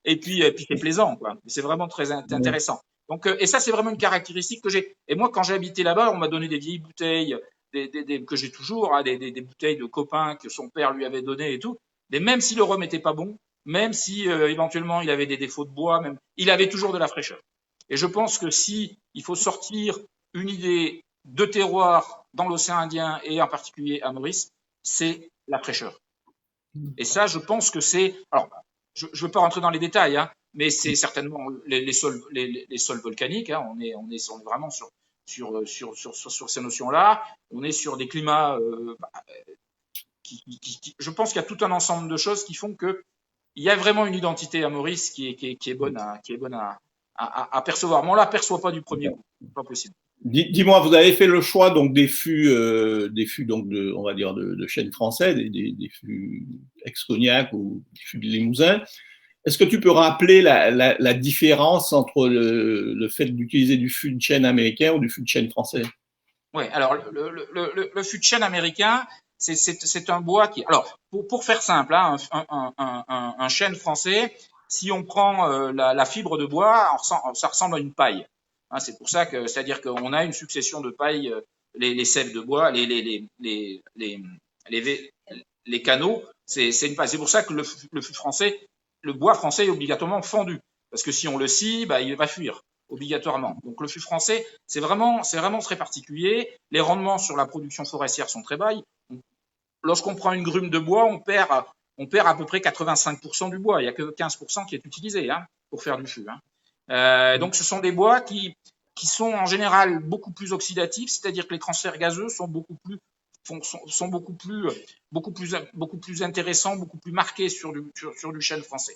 et puis c'est plaisant, quoi. C'est vraiment très intéressant. Donc, et ça, c'est vraiment une caractéristique que j'ai. Et moi, quand j'ai habité là-bas, on m'a donné des vieilles bouteilles, que j'ai toujours, hein, des bouteilles de copains que son père lui avait donné et tout. Mais même si le rhum était pas bon, même si éventuellement il avait des défauts de bois, même, il avait toujours de la fraîcheur. Et je pense que si il faut sortir une idée de terroir dans l'océan Indien et en particulier à Maurice, c'est la fraîcheur. Et ça, je pense que c'est. Alors, je ne veux pas rentrer dans les détails, hein, mais c'est certainement les sols volcaniques. Hein, on est vraiment sur ces notions-là. On est sur des climats. Je pense qu'il y a tout un ensemble de choses qui font que il y a vraiment une identité à Maurice qui est bonne à percevoir. Mais on la perçoit pas du premier coup. Pas possible. Dis-moi, vous avez fait le choix donc des fûts donc on va dire de chêne français, des fûts ex-cognac ou des fûts de Limousin. Est-ce que tu peux rappeler la différence entre le fait d'utiliser du fût de chêne américain ou du fût de chêne français? Oui, alors le fût de chêne américain, c'est un bois qui. Alors, pour faire simple, hein, un chêne français, si on prend la fibre de bois, ça ressemble à une paille. Hein, c'est pour ça que, c'est-à-dire qu'on a une succession de pailles, les sels de bois, les canaux, c'est une paille. C'est pour ça que le fût français, le bois français est obligatoirement fendu, parce que si on le scie, bah, il va fuir obligatoirement. Donc le fût français, c'est vraiment très particulier. Les rendements sur la production forestière sont très bas. Lorsqu'on prend une grume de bois, on perd à peu près 85% du bois. Il n'y a que 15% qui est utilisé, hein, pour faire du fût. Hein. Donc ce sont des bois qui sont en général beaucoup plus oxydatifs, c'est-à-dire que les transferts gazeux sont beaucoup plus intéressants, beaucoup plus marqués sur du chêne français.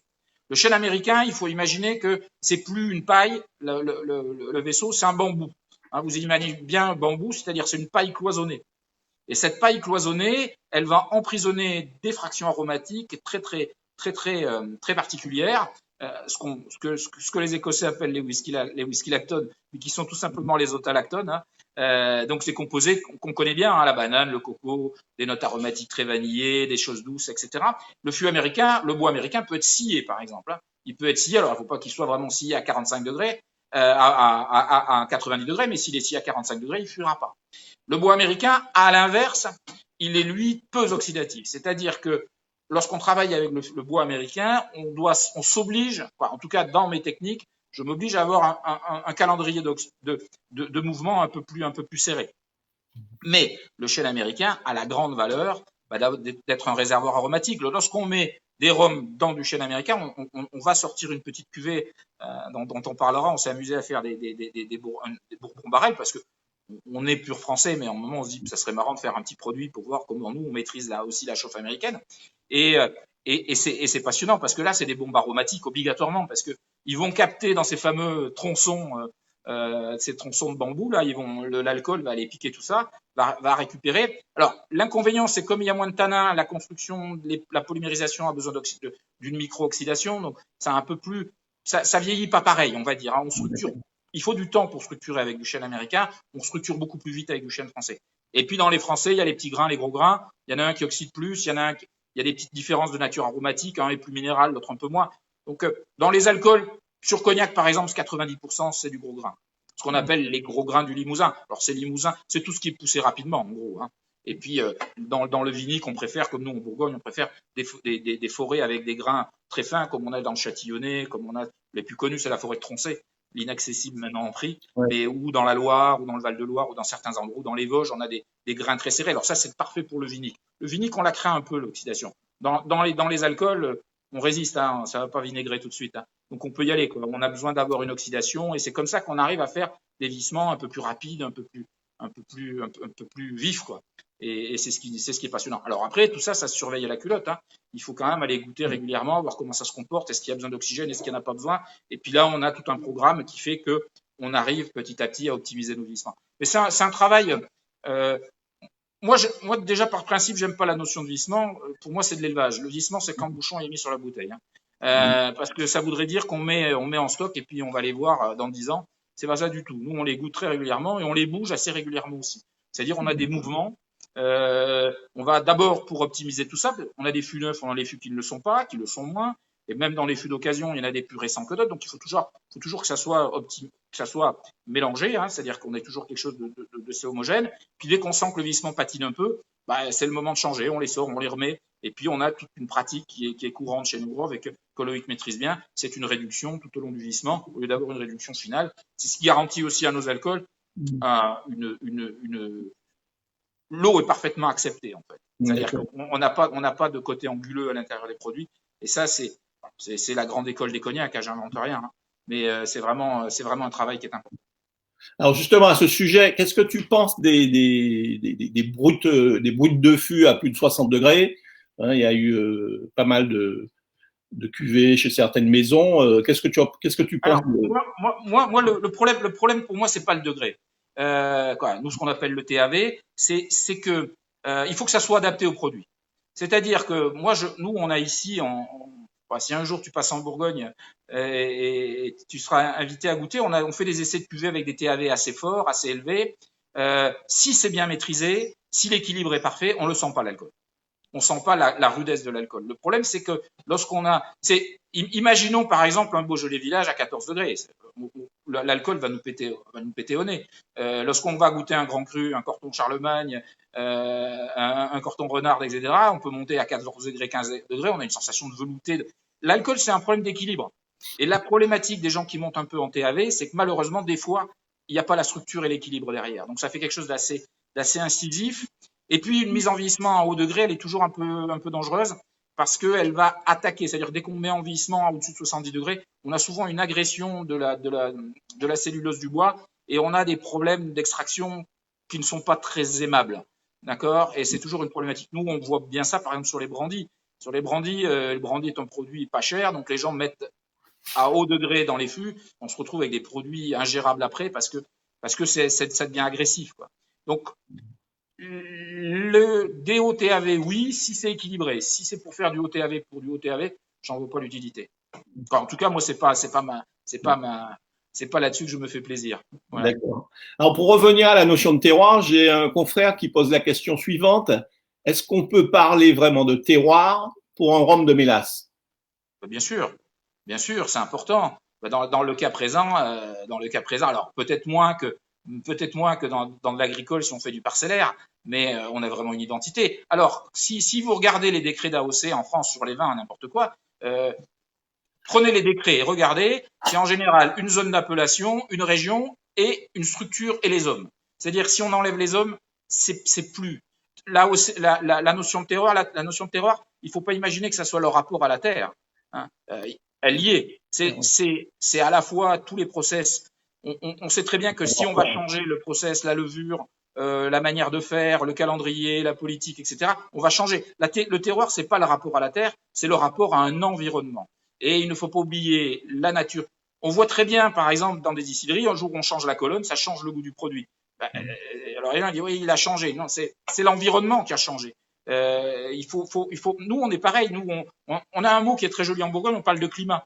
Le chêne américain, il faut imaginer que c'est plus une paille, le vaisseau, c'est un bambou. Hein, vous imaginez bien un bambou, c'est-à-dire c'est une paille cloisonnée. Et cette paille cloisonnée, elle va emprisonner des fractions aromatiques très particulières, ce que les Écossais appellent les whisky lactones, mais qui sont tout simplement les otalactones. Hein. Donc ces composés qu'on connaît bien, hein, la banane, le coco, des notes aromatiques très vanillées, des choses douces, etc. Le bois américain peut être scié, par exemple. Hein. Il peut être scié, alors il ne faut pas qu'il soit vraiment scié à 45 degrés, à 90 degrés, mais s'il est scié à 45 degrés, il ne fuira pas. Le bois américain, à l'inverse, il est lui peu oxydatif. C'est-à-dire que lorsqu'on travaille avec le bois américain, on s'oblige, en tout cas dans mes techniques, je m'oblige à avoir un calendrier de mouvement un peu plus serré. Mais le chêne américain a la grande valeur d'être un réservoir aromatique. Lorsqu'on met des rhums dans du chêne américain, on va sortir une petite cuvée dont on parlera. On s'est amusé à faire des bourbons barrels parce que on est pur français, mais à un moment on se dit que ça serait marrant de faire un petit produit pour voir comment nous on maîtrise là aussi la chauffe américaine. Et c'est passionnant parce que là c'est des bombes aromatiques obligatoirement parce que ils vont capter dans ces fameux tronçons, ces tronçons de bambou là, l'alcool va aller piquer tout ça, va récupérer. Alors l'inconvénient c'est comme il y a moins de tanins, la construction, la polymérisation a besoin d'une micro-oxydation, donc c'est un peu plus, ça vieillit pas pareil, on va dire, hein, on structure. il faut du temps pour structurer avec du chêne américain. On structure beaucoup plus vite avec du chêne français. Et puis dans les français, il y a les petits grains, les gros grains. Il y en a un qui oxyde plus, il y a des petites différences de nature aromatique, un est plus minéral, l'autre un peu moins. Donc dans les alcools, sur cognac par exemple, 90% c'est du gros grain. Ce qu'on appelle les gros grains du Limousin. Alors c'est Limousin, c'est tout ce qui est poussé rapidement en gros. Hein. Et puis dans le vinique, on préfère, comme nous en Bourgogne, on préfère des forêts avec des grains très fins, comme on a dans le Châtillonnais, comme on a les plus connus, c'est la forêt de Tronchet, l'inaccessible maintenant en prix, mais ou dans la Loire, ou dans le Val-de-Loire, ou dans certains endroits, ou dans les Vosges, on a des grains très serrés. Alors ça, c'est parfait pour le vinique. Le vinique, on la craint un peu, l'oxydation. Dans les alcools, on résiste, hein, ça va pas vinaigrer tout de suite. Hein. Donc on peut y aller, quoi. On a besoin d'avoir une oxydation, et c'est comme ça qu'on arrive à faire des vissements un peu plus rapides, un peu plus vifs, quoi. Et c'est ce qui est passionnant. Alors après, tout ça, ça se surveille à la culotte. Hein. Il faut quand même aller goûter régulièrement, voir comment ça se comporte, est-ce qu'il y a besoin d'oxygène, est-ce qu'il n'y en a pas besoin. Et puis là, on a tout un programme qui fait que on arrive petit à petit à optimiser nos vissements. Mais c'est un travail. Moi, déjà par principe, j'aime pas la notion de vissement. Pour moi, c'est de l'élevage. Le vissement, c'est quand le bouchon est mis sur la bouteille. Hein. Parce que ça voudrait dire qu'on met en stock et puis on va les voir dans 10 ans. C'est pas ça du tout. Nous, on les goûte très régulièrement et on les bouge assez régulièrement aussi. C'est-à-dire, on a des mouvements. On va d'abord, pour optimiser tout ça, on a des fûts neufs, on a des fûts qui ne le sont pas, qui le sont moins, et même dans les fûts d'occasion, il y en a des plus récents que d'autres, donc il faut toujours que ça soit mélangé, hein, c'est-à-dire qu'on ait toujours quelque chose de homogène. Puis dès qu'on sent que le vissement patine un peu, bah, c'est le moment de changer, on les sort, on les remet, et puis on a toute une pratique qui est courante chez nous, et que Loïc maîtrise bien, c'est une réduction tout au long du vissement, au lieu d'avoir une réduction finale. C'est ce qui garantit aussi à nos alcools l'eau est parfaitement acceptée, en fait. C'est-à-dire qu'on n'a pas de côté anguleux à l'intérieur des produits. Et ça, c'est la grande école des cognacs, hein, j'invente rien. Hein. Mais c'est vraiment un travail qui est important. Alors justement, à ce sujet, qu'est-ce que tu penses des brutes de fût à plus de 60 degrés? Hein, il y a eu pas mal de cuvées chez certaines maisons. Qu'est-ce que tu penses? Alors, moi, le problème pour moi, c'est pas le degré. Nous, ce qu'on appelle le TAV, c'est que il faut que ça soit adapté au produit. C'est-à-dire que nous, on a ici, si un jour tu passes en Bourgogne et tu seras invité à goûter, on fait des essais de cuvée avec des TAV assez forts, assez élevés. Si c'est bien maîtrisé, si l'équilibre est parfait, on le sent pas l'alcool. On sent pas la rudesse de l'alcool. Le problème, c'est que imaginons par exemple un Beaujolais Village à 14 degrés. L'alcool va nous péter au nez. Lorsqu'on va goûter un Grand Cru, un Corton Charlemagne, un Corton Renard, etc., on peut monter à 14 degrés, 15 degrés, on a une sensation de velouté. L'alcool, c'est un problème d'équilibre. Et la problématique des gens qui montent un peu en TAV, c'est que malheureusement, des fois, il n'y a pas la structure et l'équilibre derrière. Donc ça fait quelque chose d'assez incisif. Et puis, une mise en vieillissement à haut degré, elle est toujours un peu dangereuse parce qu'elle va attaquer. C'est-à-dire, dès qu'on met en vieillissement à au-dessus de 70 degrés, on a souvent une agression de la cellulose du bois et on a des problèmes d'extraction qui ne sont pas très aimables. D'accord? Et c'est toujours une problématique. Nous, on voit bien ça, par exemple, sur les brandis. Sur les brandis, le brandy est un produit pas cher, donc les gens mettent à haut degré dans les fûts. On se retrouve avec des produits ingérables après parce que ça devient agressif, quoi. Donc, le DOTAV, oui, si c'est équilibré. Si c'est pour faire du OTAV pour du OTAV, j'en vois pas l'utilité. Enfin, en tout cas, moi, c'est pas là-dessus que je me fais plaisir. Voilà. D'accord. Alors, pour revenir à la notion de terroir, j'ai un confrère qui pose la question suivante. Est-ce qu'on peut parler vraiment de terroir pour un rhum de mélasse? Bien sûr, c'est important. Dans le cas présent, alors peut-être moins que dans de l'agricole si on fait du parcellaire, mais on a vraiment une identité. Alors, si vous regardez les décrets d'AOC en France sur les vins, n'importe quoi, prenez les décrets et regardez, c'est en général une zone d'appellation, une région et une structure et les hommes. C'est-à-dire si on enlève les hommes, c'est plus. Là, la notion de terroir, il faut pas imaginer que ça soit leur rapport à la terre. Hein. Elle y est. C'est à la fois tous les process. On sait très bien que si on va changer le process, la levure, la manière de faire, le calendrier, la politique, etc., on va changer. Le terroir, c'est pas le rapport à la terre, c'est le rapport à un environnement. Et il ne faut pas oublier la nature. On voit très bien, par exemple, dans des distilleries, un jour où on change la colonne, ça change le goût du produit. Alors il y en a qui disent oui, il a changé. Non, c'est l'environnement qui a changé. Nous, on est pareil. Nous, on a un mot qui est très joli en Bourgogne, on parle de climat.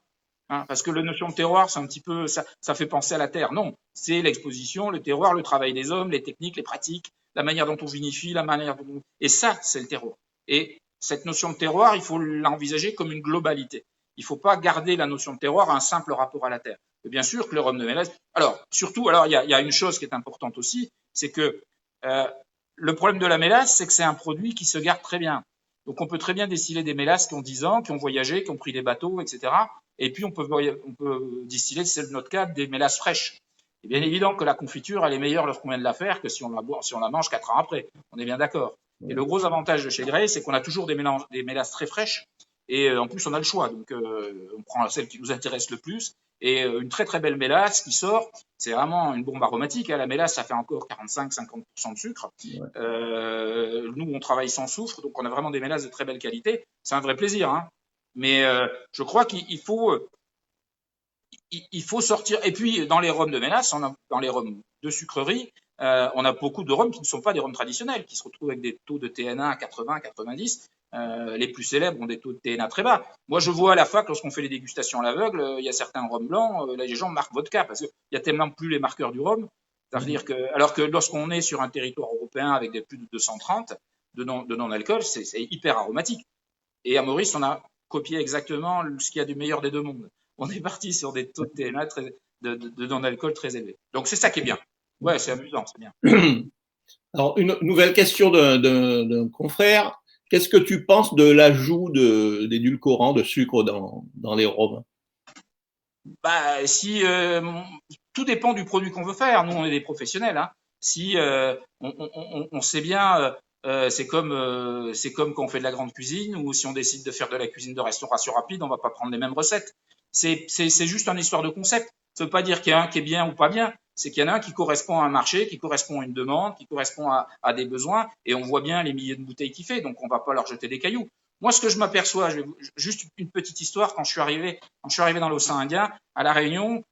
Hein, parce que la notion de terroir, c'est un petit peu, ça fait penser à la terre. Non, c'est l'exposition, le terroir, le travail des hommes, les techniques, les pratiques, la manière dont on vinifie, la manière dont on... Et ça, c'est le terroir. Et cette notion de terroir, il faut l'envisager comme une globalité. Il ne faut pas garder la notion de terroir à un simple rapport à la terre. Et bien sûr que le rhum de mélasse. Alors, surtout, alors il y a une chose qui est importante aussi, c'est que le problème de la mélasse, c'est que c'est un produit qui se garde très bien. Donc, on peut très bien distiller des mélasses qui ont 10 ans, qui ont voyagé, qui ont pris des bateaux, etc. Et puis, on peut distiller, c'est notre cas, des mélasses fraîches. C'est bien évident que la confiture, elle est meilleure lorsqu'on vient de la faire que si on la mange 4 ans après. On est bien d'accord. Et le gros avantage de chez Grey, c'est qu'on a toujours des mélasses très fraîches. Et en plus, on a le choix. Donc, on prend celle qui nous intéresse le plus. Et une très très belle mélasse qui sort, c'est vraiment une bombe aromatique. Hein. La mélasse, ça fait encore 45-50% de sucre. Ouais. Nous, on travaille sans soufre, donc on a vraiment des mélasses de très belle qualité. C'est un vrai plaisir. Hein. Mais je crois qu'il faut sortir. Et puis, dans les rhums de mélasse, dans les rhums de sucrerie, on a beaucoup de rhums qui ne sont pas des rhums traditionnels, qui se retrouvent avec des taux de TNA à 80, 90. Les plus célèbres ont des taux de TNA très bas. Moi, je vois à la fac, lorsqu'on fait les dégustations à l'aveugle, il y a certains rhums blancs, là, les gens marquent vodka parce qu'il n'y a tellement plus les marqueurs du rhum. C'est-à-dire que, alors que lorsqu'on est sur un territoire européen avec des plus de 230 de non-alcool, c'est hyper aromatique. Et à Maurice, on a copié exactement ce qu'il y a du meilleur des deux mondes. On est parti sur des taux de TNA de non-alcool très élevés. Donc, c'est ça qui est bien. Ouais, c'est amusant, c'est bien. Alors, une nouvelle question d'un confrère. Qu'est-ce que tu penses de l'ajout d'édulcorants, de sucre dans les rhums? Bah, tout dépend du produit qu'on veut faire. Nous, on est des professionnels. Hein. Si on sait bien, c'est comme quand on fait de la grande cuisine ou si on décide de faire de la cuisine de restauration rapide, on va pas prendre les mêmes recettes. C'est juste une histoire de concept. Ça veut pas dire qu'il y a un qui est bien ou pas bien. C'est qu'il y en a un qui correspond à un marché, qui correspond à une demande, qui correspond à des besoins. Et on voit bien les milliers de bouteilles qu'il fait. Donc, on va pas leur jeter des cailloux. Moi, ce que je m'aperçois, juste une petite histoire, quand je suis arrivé dans l'océan Indien, à La Réunion,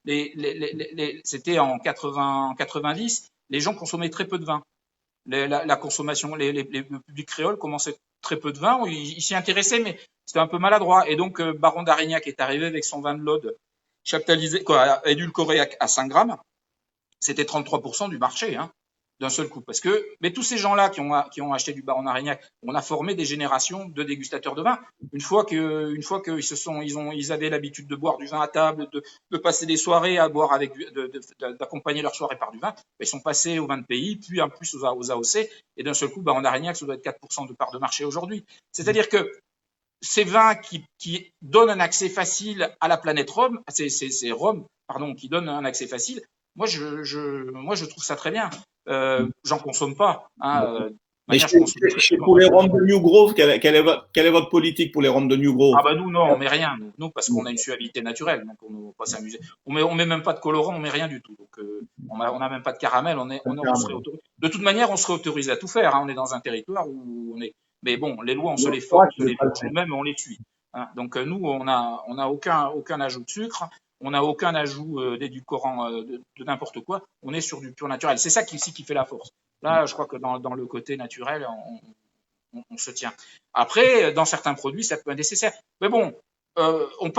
c'était en 90, les gens consommaient très peu de vin. La consommation, le public créole commençait très peu de vin, il s'y intéressait, mais c'était un peu maladroit. Et donc, Baron d'Arignac est arrivé avec son vin de l'Aude, chaptalisé, édulcoré à 5 grammes. C'était 33% du marché, hein, d'un seul coup. Mais tous ces gens-là qui ont acheté du Baron d'Arignac, on a formé des générations de dégustateurs de vin. Une fois qu'ils ils avaient l'habitude de boire du vin à table, de passer des soirées à boire d'accompagner leur soirée par du vin, ils sont passés au vin de pays, puis en plus aux AOC, et d'un seul coup, Baron d'Arignac, ça doit être 4% de part de marché aujourd'hui. C'est-à-dire que ces vins qui donnent un accès facile à la planète Rome, c'est Rome, pardon, qui donnent un accès facile. Moi, je trouve ça très bien. J'en consomme pas. Hein, mais pour les rhums de New Grove, quelle est votre politique pour les rhums de New Grove? Ah bah nous, non, on met rien. Nous parce qu'on a une suavité naturelle, donc on ne va pas s'amuser. On met même pas de colorant, on met rien du tout. Donc on a même pas de caramel. De toute manière, on serait autorisé à tout faire. Hein. On est dans un territoire où on est. Mais bon, les lois, on se les force, on se les force nous-mêmes, on les suit. Hein. Donc nous, on a aucun ajout de sucre. On n'a aucun ajout d'édulcorant de n'importe quoi. On est sur du pur naturel. C'est ça qui fait la force. Là, je crois que dans le côté naturel, on se tient. Après, dans certains produits, ça peut être nécessaire. Mais bon, on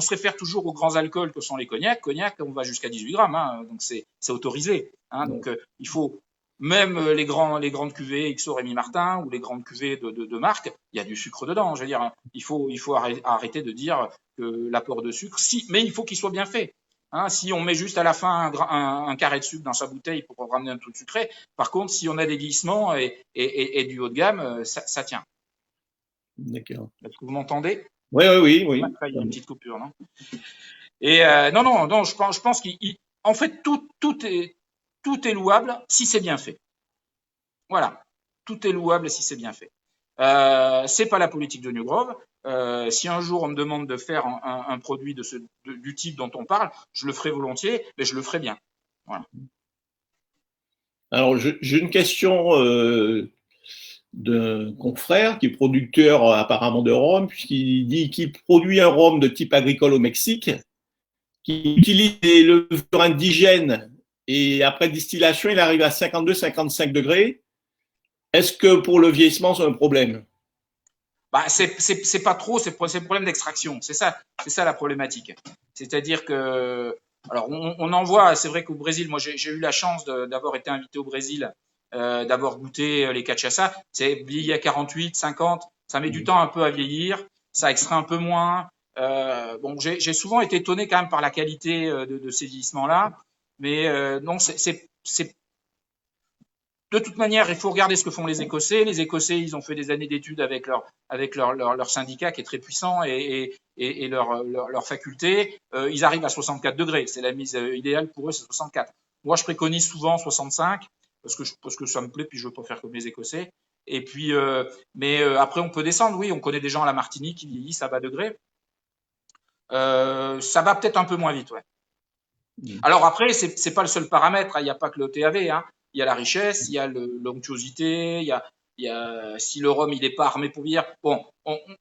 se réfère toujours aux grands alcools que sont les cognacs. Cognac, on va jusqu'à 18 grammes, hein, donc c'est autorisé. Hein, donc il faut même les grandes cuvées XO Rémy Martin ou les grandes cuvées de marque, il y a du sucre dedans. Je veux dire, il faut arrêter de dire que l'apport de sucre, mais il faut qu'il soit bien fait. Hein, si on met juste à la fin un carré de sucre dans sa bouteille pour ramener un truc sucré, par contre, si on a des glissements et du haut de gamme, ça tient. D'accord. Est-ce que vous m'entendez? Oui. Il y a une petite coupure, non? Et non, je pense qu'en fait, tout est louable si c'est bien fait. Voilà. Tout est louable si c'est bien fait. C'est pas la politique de New Grove. Si un jour on me demande de faire un produit du type dont on parle, je le ferai volontiers, mais je le ferai bien. Voilà. Alors, j'ai une question d'un confrère qui est producteur apparemment de rhum, puisqu'il dit qu'il produit un rhum de type agricole au Mexique, qui utilise des levures indigènes et après distillation, il arrive à 52-55 degrés. Est-ce que pour le vieillissement, c'est un problème? Bah, c'est pas trop, c'est le problème d'extraction. C'est ça la problématique. C'est-à-dire que, alors, on en voit, c'est vrai qu'au Brésil, moi, j'ai eu la chance d'avoir été invité au Brésil, d'avoir goûté les cachaça. C'est vieilli à 48, 50, ça met du temps un peu à vieillir, ça extrait un peu moins. Bon, j'ai souvent été étonné quand même par la qualité de ces vieillissements-là, mais non, c'est de toute manière, il faut regarder ce que font les Écossais. Les Écossais, ils ont fait des années d'études avec leur syndicat qui est très puissant et leur faculté. Ils arrivent à 64 degrés. C'est la mise idéale pour eux, c'est 64. Moi, je préconise souvent 65 parce que ça me plaît, puis je veux pas faire comme les Écossais. Et puis, après, on peut descendre. Oui, on connaît des gens à la Martinique qui vieillissent à bas degré. Ça va peut-être un peu moins vite, ouais. Alors après, c'est pas le seul paramètre, hein. Il n'y a pas que le TAV, hein. Il y a la richesse, il y a l'onctuosité, il y a si le rhum il est pas armé pour vieillir. Bon,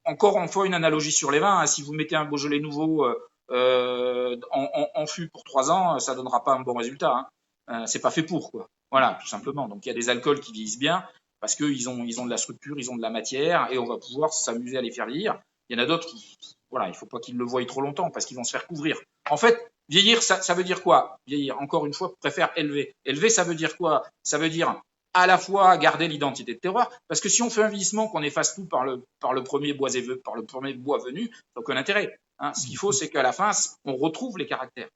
encore on fait une analogie sur les vins, hein. Si vous mettez un Beaujolais nouveau en fût pour 3 ans, ça donnera pas un bon résultat, hein. C'est pas fait pour quoi. Voilà, tout simplement. Donc il y a des alcools qui vieillissent bien parce qu'ils ont de la structure, ils ont de la matière et on va pouvoir s'amuser à les faire vieillir. Il y en a d'autres qui, voilà, il faut pas qu'ils le voient trop longtemps parce qu'ils vont se faire couvrir. En fait, vieillir, ça veut dire quoi? Vieillir, encore une fois, préfère élever. Élever, ça veut dire quoi? Ça veut dire à la fois garder l'identité de terroir, parce que si on fait un vieillissement, qu'on efface tout par le premier bois venu, ça n'a aucun intérêt. Hein. Ce qu'il faut, c'est qu'à la fin, on retrouve les caractères.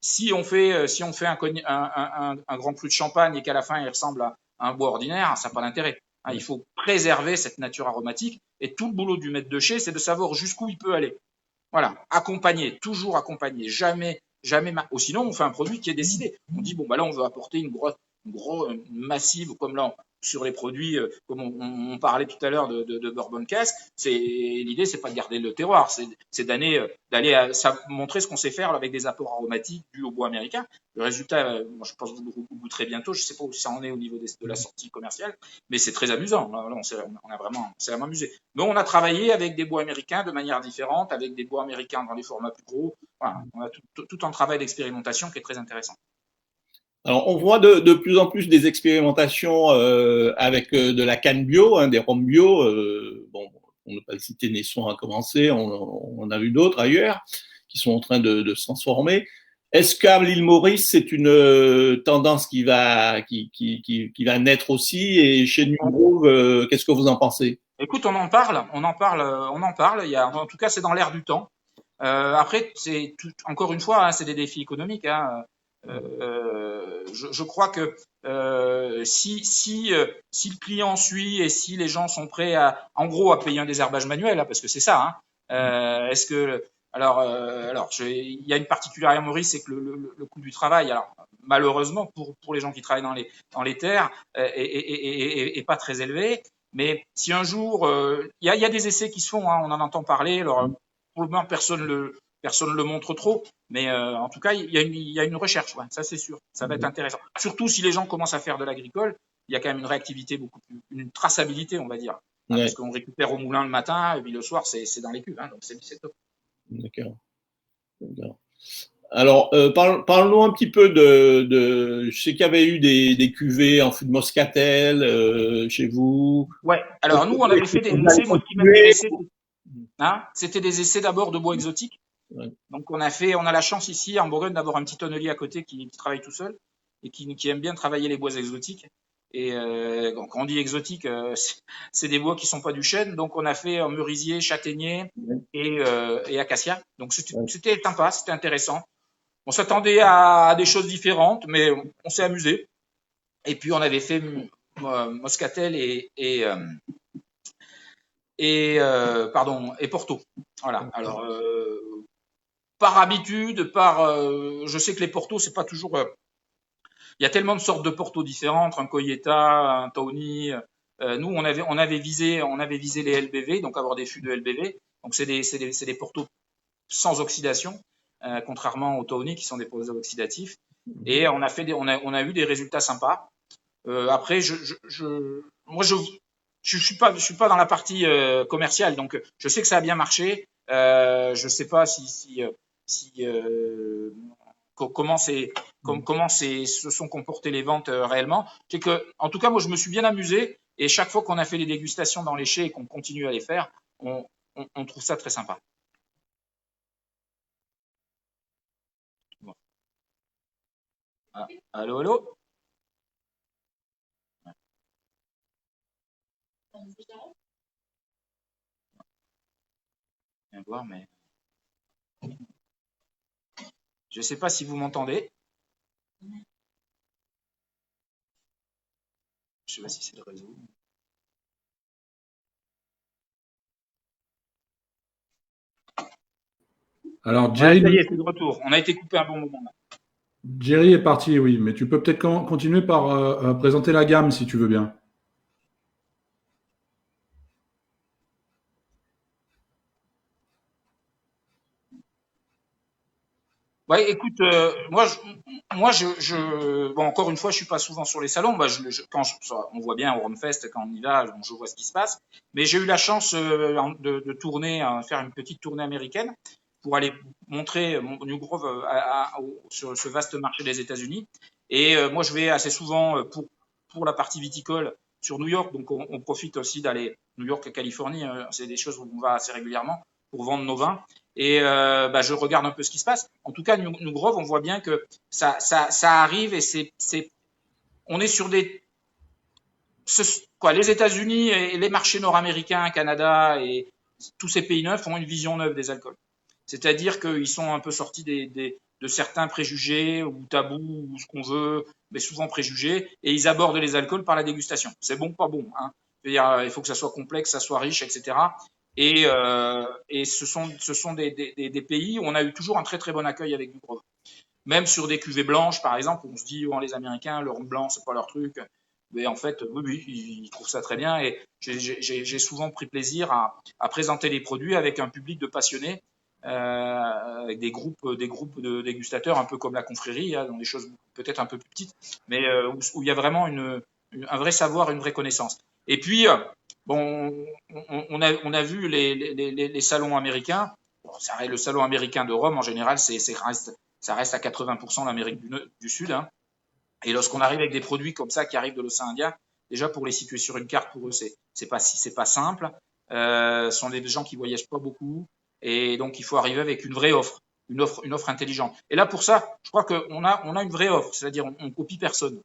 Si on fait un grand cru de champagne et qu'à la fin il ressemble à un bois ordinaire, ça n'a pas d'intérêt. Hein, il faut préserver cette nature aromatique et tout le boulot du maître de chez, c'est de savoir jusqu'où il peut aller. Voilà, accompagner, toujours accompagner, jamais, jamais. Ou sinon, on fait un produit qui est décidé. On dit bon bah là, on veut apporter une grosse massive comme là sur les produits, comme on parlait tout à l'heure de Bourbon Cask. L'idée, c'est pas de garder le terroir, c'est d'aller montrer ce qu'on sait faire avec des apports aromatiques dus au bois américain. Le résultat, moi, je pense que vous le goûterez bientôt. Je sais pas où ça en est au niveau de la sortie commerciale, mais c'est très amusant. Là, on a vraiment, c'est vraiment amusé. Mais on a travaillé avec des bois américains de manière différente, avec des bois américains dans des formats plus gros. Voilà, on a tout un travail d'expérimentation qui est très intéressant. Alors, on voit de plus en plus des expérimentations avec de la canne bio, hein, des rhums bio. Bon, on ne peut pas le citer, Naisson a commencé, on a vu d'autres ailleurs qui sont en train de se transformer. Est-ce qu'à l'île Maurice, c'est une tendance qui va naître aussi? Et chez New Grove, qu'est-ce que vous en pensez? Écoute, on en parle. Il y a, en tout cas, c'est dans l'air du temps. Après, encore une fois, hein, c'est des défis économiques. Hein. Je crois que si le client suit et si les gens sont prêts en gros, à payer un désherbage manuel, hein, parce que c'est ça. Hein, est-ce que il y a une particularité à Maurice, c'est que le coût du travail, alors malheureusement pour les gens qui travaillent dans les terres, est pas très élevé. Mais si un jour, il y a des essais qui se font, hein, on en entend parler. Alors pour le moment, personne le montre trop, mais en tout cas, il y a une recherche, ouais, ça c'est sûr, ça va être intéressant. Surtout si les gens commencent à faire de l'agricole, il y a quand même une réactivité beaucoup plus, une traçabilité, on va dire, hein, parce qu'on récupère au moulin le matin et puis le soir c'est dans les cuves, hein, donc c'est top. D'accord. Alors, parle-nous un petit peu je sais qu'il y avait eu des cuvées en fût de Moscatel chez vous. Ouais. Alors nous, on avait fait des essais. Moi, ce qui m'intéressait, hein, c'était des essais d'abord de bois exotiques. Ouais. Donc on a la chance ici en Bourgogne d'avoir un petit tonnelier à côté qui travaille tout seul et qui aime bien travailler les bois exotiques. Et donc quand on dit exotique, c'est des bois qui sont pas du chêne. Donc on a fait un merisier, châtaignier et acacia. Donc c'était sympa, c'était intéressant. On s'attendait à des choses différentes, mais on s'est amusé. Et puis on avait fait Moscatel et Porto. Voilà. Alors par habitude, je sais que les Portos, c'est pas toujours. Il y a tellement de sortes de Portos différentes, un Coyeta, un Tawny. Nous, on avait visé les LBV, donc avoir des fûts de LBV. Donc c'est des Portos sans oxydation, contrairement aux Tawny qui sont des Portos oxydatifs. Et on a eu des résultats sympas. Après, moi, je suis pas dans la partie commerciale, donc je sais que ça a bien marché. Je sais pas si comment se sont comportées les ventes réellement. C'est que, en tout cas, moi, je me suis bien amusé. Et chaque fois qu'on a fait les dégustations dans les chais et qu'on continue à les faire, on trouve ça très sympa. Bon. Ah, allô, allô? Viens voir, mais je ne sais pas si vous m'entendez. Je ne sais pas si c'est le réseau. Alors, Ouais, Jerry, ça y est, c'est de retour. On a été coupé un bon moment. Jerry est parti, oui, mais tu peux peut-être continuer par présenter la gamme si tu veux bien. Ouais, écoute, bon, encore une fois, je suis pas souvent sur les salons. Bah, on voit bien au Rumfest quand on y va, je vois ce qui se passe. Mais j'ai eu la chance de tourner, faire une petite tournée américaine pour aller montrer mon New Grove sur ce vaste marché des États-Unis. Et moi, je vais assez souvent pour la partie viticole sur New York. Donc, on profite aussi d'aller New York, Californie. C'est des choses où on va assez régulièrement pour vendre nos vins. Et bah, je regarde un peu ce qui se passe. En tout cas, New Grove, on voit bien que ça arrive et on est sur les États-Unis et les marchés nord-américains, Canada et tous ces pays neufs ont une vision neuve des alcools. C'est-à-dire qu'ils sont un peu sortis de certains préjugés ou tabous ou ce qu'on veut, mais souvent préjugés, et ils abordent les alcools par la dégustation. C'est bon, pas bon. Hein. C'est-à-dire, il faut que ça soit complexe, que ça soit riche, etc. Et ce sont des pays où on a eu toujours un très très bon accueil avec du Grove. Même sur des cuvées blanches, par exemple, où on se dit, oh, les Américains, le rhum blanc, c'est pas leur truc. Mais en fait, oui, ils trouvent ça très bien. Et j'ai souvent pris plaisir à présenter les produits avec un public de passionnés, avec des groupes de dégustateurs, un peu comme la confrérie, hein, dans des choses peut-être un peu plus petites, mais où il y a vraiment un vrai savoir, une vraie connaissance. Et puis, bon, on a vu les salons américains. Bon, le salon américain de Rome, en général, ça reste à 80% l'Amérique du Sud. Hein. Et lorsqu'on arrive avec des produits comme ça qui arrivent de l'océan Indien, déjà pour les situer sur une carte, pour eux, c'est pas simple. Ce sont des gens qui voyagent pas beaucoup. Et donc, il faut arriver avec une vraie offre, une offre intelligente. Et là, pour ça, je crois qu'on a une vraie offre, c'est-à-dire on copie personne.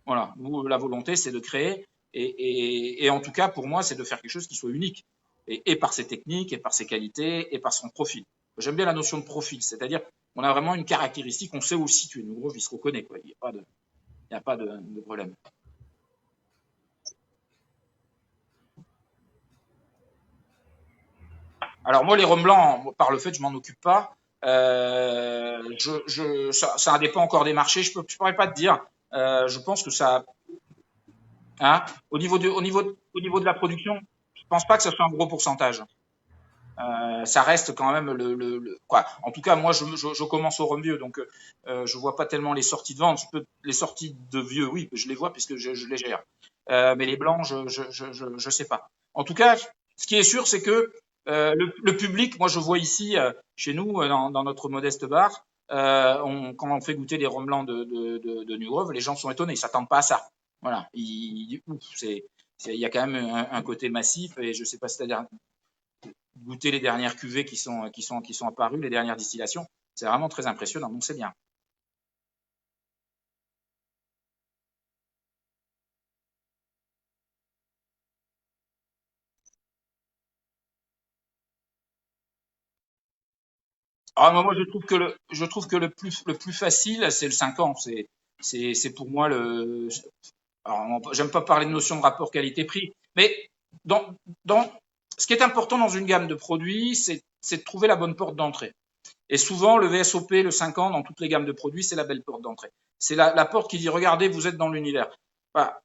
Voilà. Nous, la volonté, c'est de créer. Et en tout cas, pour moi, c'est de faire quelque chose qui soit unique. Et par ses techniques, et par ses qualités, et par son profil. J'aime bien la notion de profil, c'est-à-dire on a vraiment une caractéristique, on sait où se situer. Nous, gros, il se reconnaît, quoi. Il n'y a pas de problème. Alors moi, les rhums blancs, par le fait, je m'en occupe pas. Ça dépend encore des marchés. Je pourrais pas te dire. Je pense que ça, hein, au niveau de la production, je pense pas que ce soit un gros pourcentage. Ça reste quand même quoi. En tout cas, moi, je commence au rhum vieux, donc je vois pas tellement les sorties de vente. Les sorties de vieux, oui, je les vois puisque je les gère. Mais les blancs, je sais pas. En tout cas, ce qui est sûr, c'est que le public, moi, je vois ici chez nous, dans notre modeste bar, quand on fait goûter des rhums blancs de New Grove, les gens sont étonnés, ils s'attendent pas à ça. Voilà, il y a quand même un côté massif et je sais pas, c'est-à-dire goûter les dernières cuvées qui sont apparues, les dernières distillations. C'est vraiment très impressionnant, donc c'est bien. Ah, moi, je trouve que le plus facile, c'est le 5 ans. C'est pour moi alors, j'aime pas parler de notion de rapport qualité-prix, mais dans, dans, ce qui est important dans une gamme de produits, c'est de trouver la bonne porte d'entrée. Et souvent, le VSOP, le 5 ans, dans toutes les gammes de produits, c'est la belle porte d'entrée. C'est la porte qui dit, regardez, vous êtes dans l'univers. Voilà.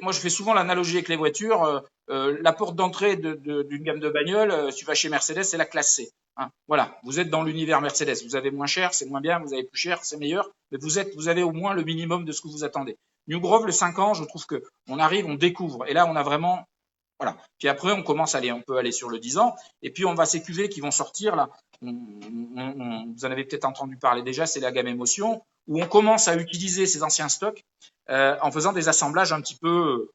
Moi, je fais souvent l'analogie avec les voitures. La porte d'entrée d'une gamme de bagnoles, tu vas chez Mercedes, c'est la classe C. Hein. Voilà, vous êtes dans l'univers Mercedes. Vous avez moins cher, c'est moins bien. Vous avez plus cher, c'est meilleur. Mais vous avez au moins le minimum de ce que vous attendez. New Grove, le 5 ans, je trouve que on arrive, on découvre. Et là, on a vraiment, Voilà. Puis après, on peut aller sur le 10 ans. Et puis, on va ces cuvées qui vont sortir là. Vous en avez peut-être entendu parler déjà, c'est la gamme Émotion, où on commence à utiliser ces anciens stocks en faisant des assemblages un petit peu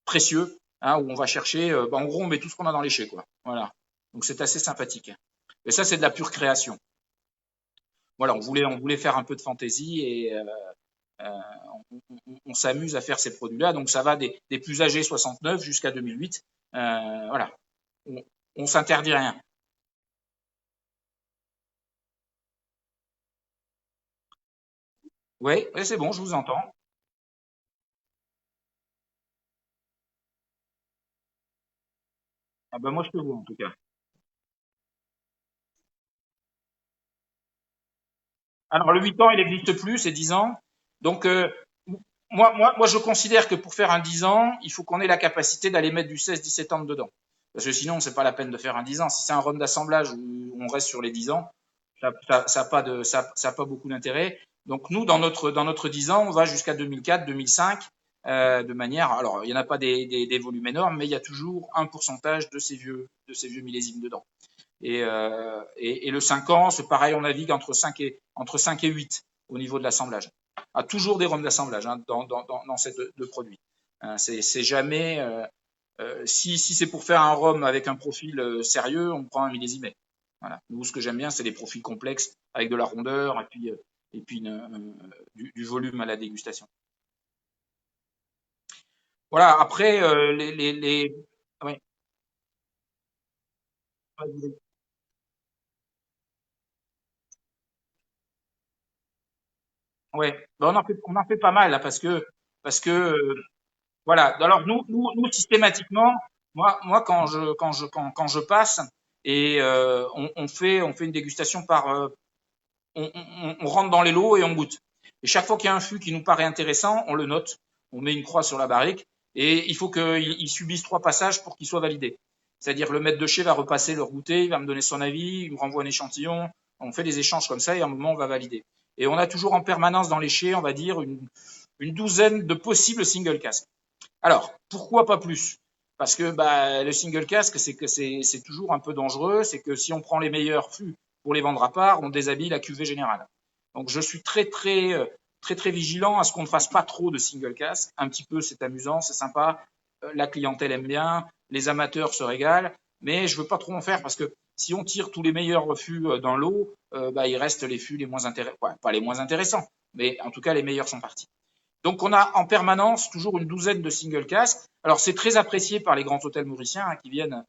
précieux, hein, où on va chercher, en gros, on met tout ce qu'on a dans l'éché, quoi. Voilà. Donc, c'est assez sympathique. Et ça, c'est de la pure création. Voilà, on voulait faire un peu de fantaisie et on s'amuse à faire ces produits-là. Donc, ça va des plus âgés 69 jusqu'à 2008. Voilà. On s'interdit rien. Oui, ouais, c'est bon, je vous entends. Ah ben moi, je peux vous, en tout cas. Alors, le 8 ans, il n'existe plus, c'est 10 ans. Donc, moi, je considère que pour faire un 10 ans, il faut qu'on ait la capacité d'aller mettre du 16-17 ans dedans. Parce que sinon, c'est pas la peine de faire un 10 ans. Si c'est un rhum d'assemblage où on reste sur les 10 ans, ça a pas ça a pas beaucoup d'intérêt. Donc, nous, dans notre 10 ans, on va jusqu'à 2004, 2005, de manière, alors, il n'y en a pas des volumes énormes, mais il y a toujours un pourcentage de ces vieux millésimes dedans. Et le 5 ans, c'est pareil, on navigue entre 5 et 8 au niveau de l'assemblage. Ah, toujours des rhums d'assemblage hein, dans ces deux produits. C'est jamais. Si c'est pour faire un rhum avec un profil sérieux, on prend un millésimètre. Voilà. Nous, ce que j'aime bien, c'est des profils complexes avec de la rondeur et puis du volume à la dégustation. Voilà. Après, ouais, ouais. Ben, on en fait pas mal là, parce que voilà. Alors nous systématiquement, moi quand je passe et on fait une dégustation on rentre dans les lots et on goûte. Et chaque fois qu'il y a un fût qui nous paraît intéressant, on le note, on met une croix sur la barrique et il faut qu'il subisse 3 passages pour qu'il soit validé. C'est-à-dire le maître de chez va repasser, le goûter, il va me donner son avis, il me renvoie un échantillon, on fait des échanges comme ça et à un moment on va valider. Et on a toujours en permanence dans les chais, on va dire une douzaine de possibles single casques. Alors, pourquoi pas plus? Parce que bah, le single casque, c'est que c'est toujours un peu dangereux. C'est que si on prend les meilleurs fûts pour les vendre à part, on déshabille la cuvée générale. Donc, je suis très vigilant à ce qu'on ne fasse pas trop de single casque. Un petit peu, c'est amusant, c'est sympa. La clientèle aime bien, les amateurs se régalent, mais je veux pas trop en faire parce que si on tire tous les meilleurs fûts dans l'eau, bah, il reste les fûts les moins intéressants, ouais, pas les moins intéressants, mais en tout cas les meilleurs sont partis. Donc on a en permanence toujours une douzaine de single casques. Alors c'est très apprécié par les grands hôtels mauriciens hein, qui viennent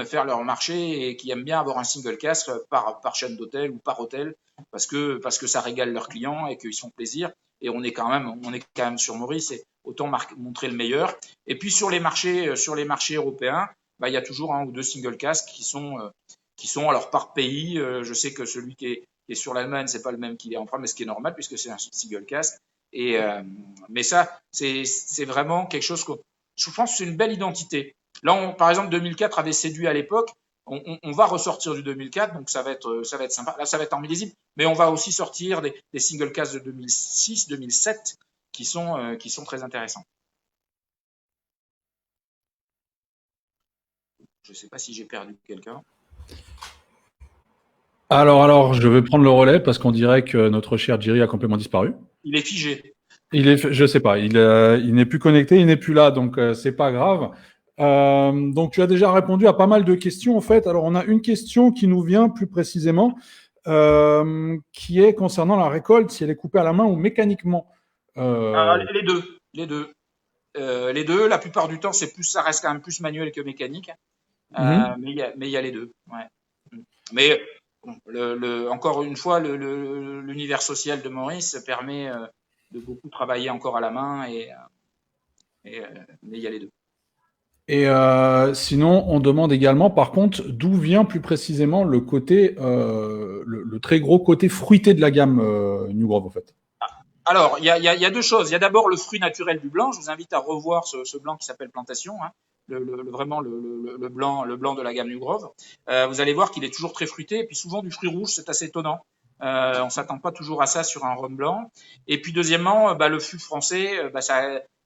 faire leur marché et qui aiment bien avoir un single casque par chaîne d'hôtel ou par hôtel parce que ça régale leurs clients et qu'ils se font plaisir. Et on est quand même sur Maurice et autant montrer le meilleur. Et puis sur les marchés européens, bah, il y a toujours un ou deux single casques qui sont alors par pays. Je sais que celui qui est sur l'Allemagne, c'est pas le même qu'il est en France, mais ce qui est normal puisque c'est un single casque. Mais ça, c'est vraiment quelque chose que je pense que c'est une belle identité. Là, par exemple, 2004 avait séduit à l'époque. On va ressortir du 2004, donc ça va être sympa. Là, ça va être en millésime, mais on va aussi sortir des single casts de 2006, 2007 qui sont très intéressants. Je ne sais pas si j'ai perdu quelqu'un. Alors, je vais prendre le relais parce qu'on dirait que notre cher Jerry a complètement disparu. Il est figé. Je sais pas, il n'est plus connecté, il n'est plus là, donc c'est pas grave. Donc tu as déjà répondu à pas mal de questions en fait. Alors on a une question qui nous vient plus précisément, qui est concernant la récolte, si elle est coupée à la main ou mécaniquement. Les deux, les deux, les deux. La plupart du temps, ça reste quand même plus manuel que mécanique, mais il y a les deux. Ouais. Mais bon, encore une fois, l'univers social de Maurice permet de beaucoup travailler encore à la main mais il y a les deux. Et sinon, on demande également, par contre, d'où vient plus précisément le côté, le très gros côté fruité de la gamme New Grove, en fait. Alors, il y a deux choses. Il y a d'abord le fruit naturel du blanc. Je vous invite à revoir ce blanc qui s'appelle Plantation, hein, vraiment le blanc de la gamme New Grove. Vous allez voir qu'il est toujours très fruité. Et puis souvent du fruit rouge, c'est assez étonnant. On s'attend pas toujours à ça sur un rhum blanc. Et puis deuxièmement, bah, le fût français, bah,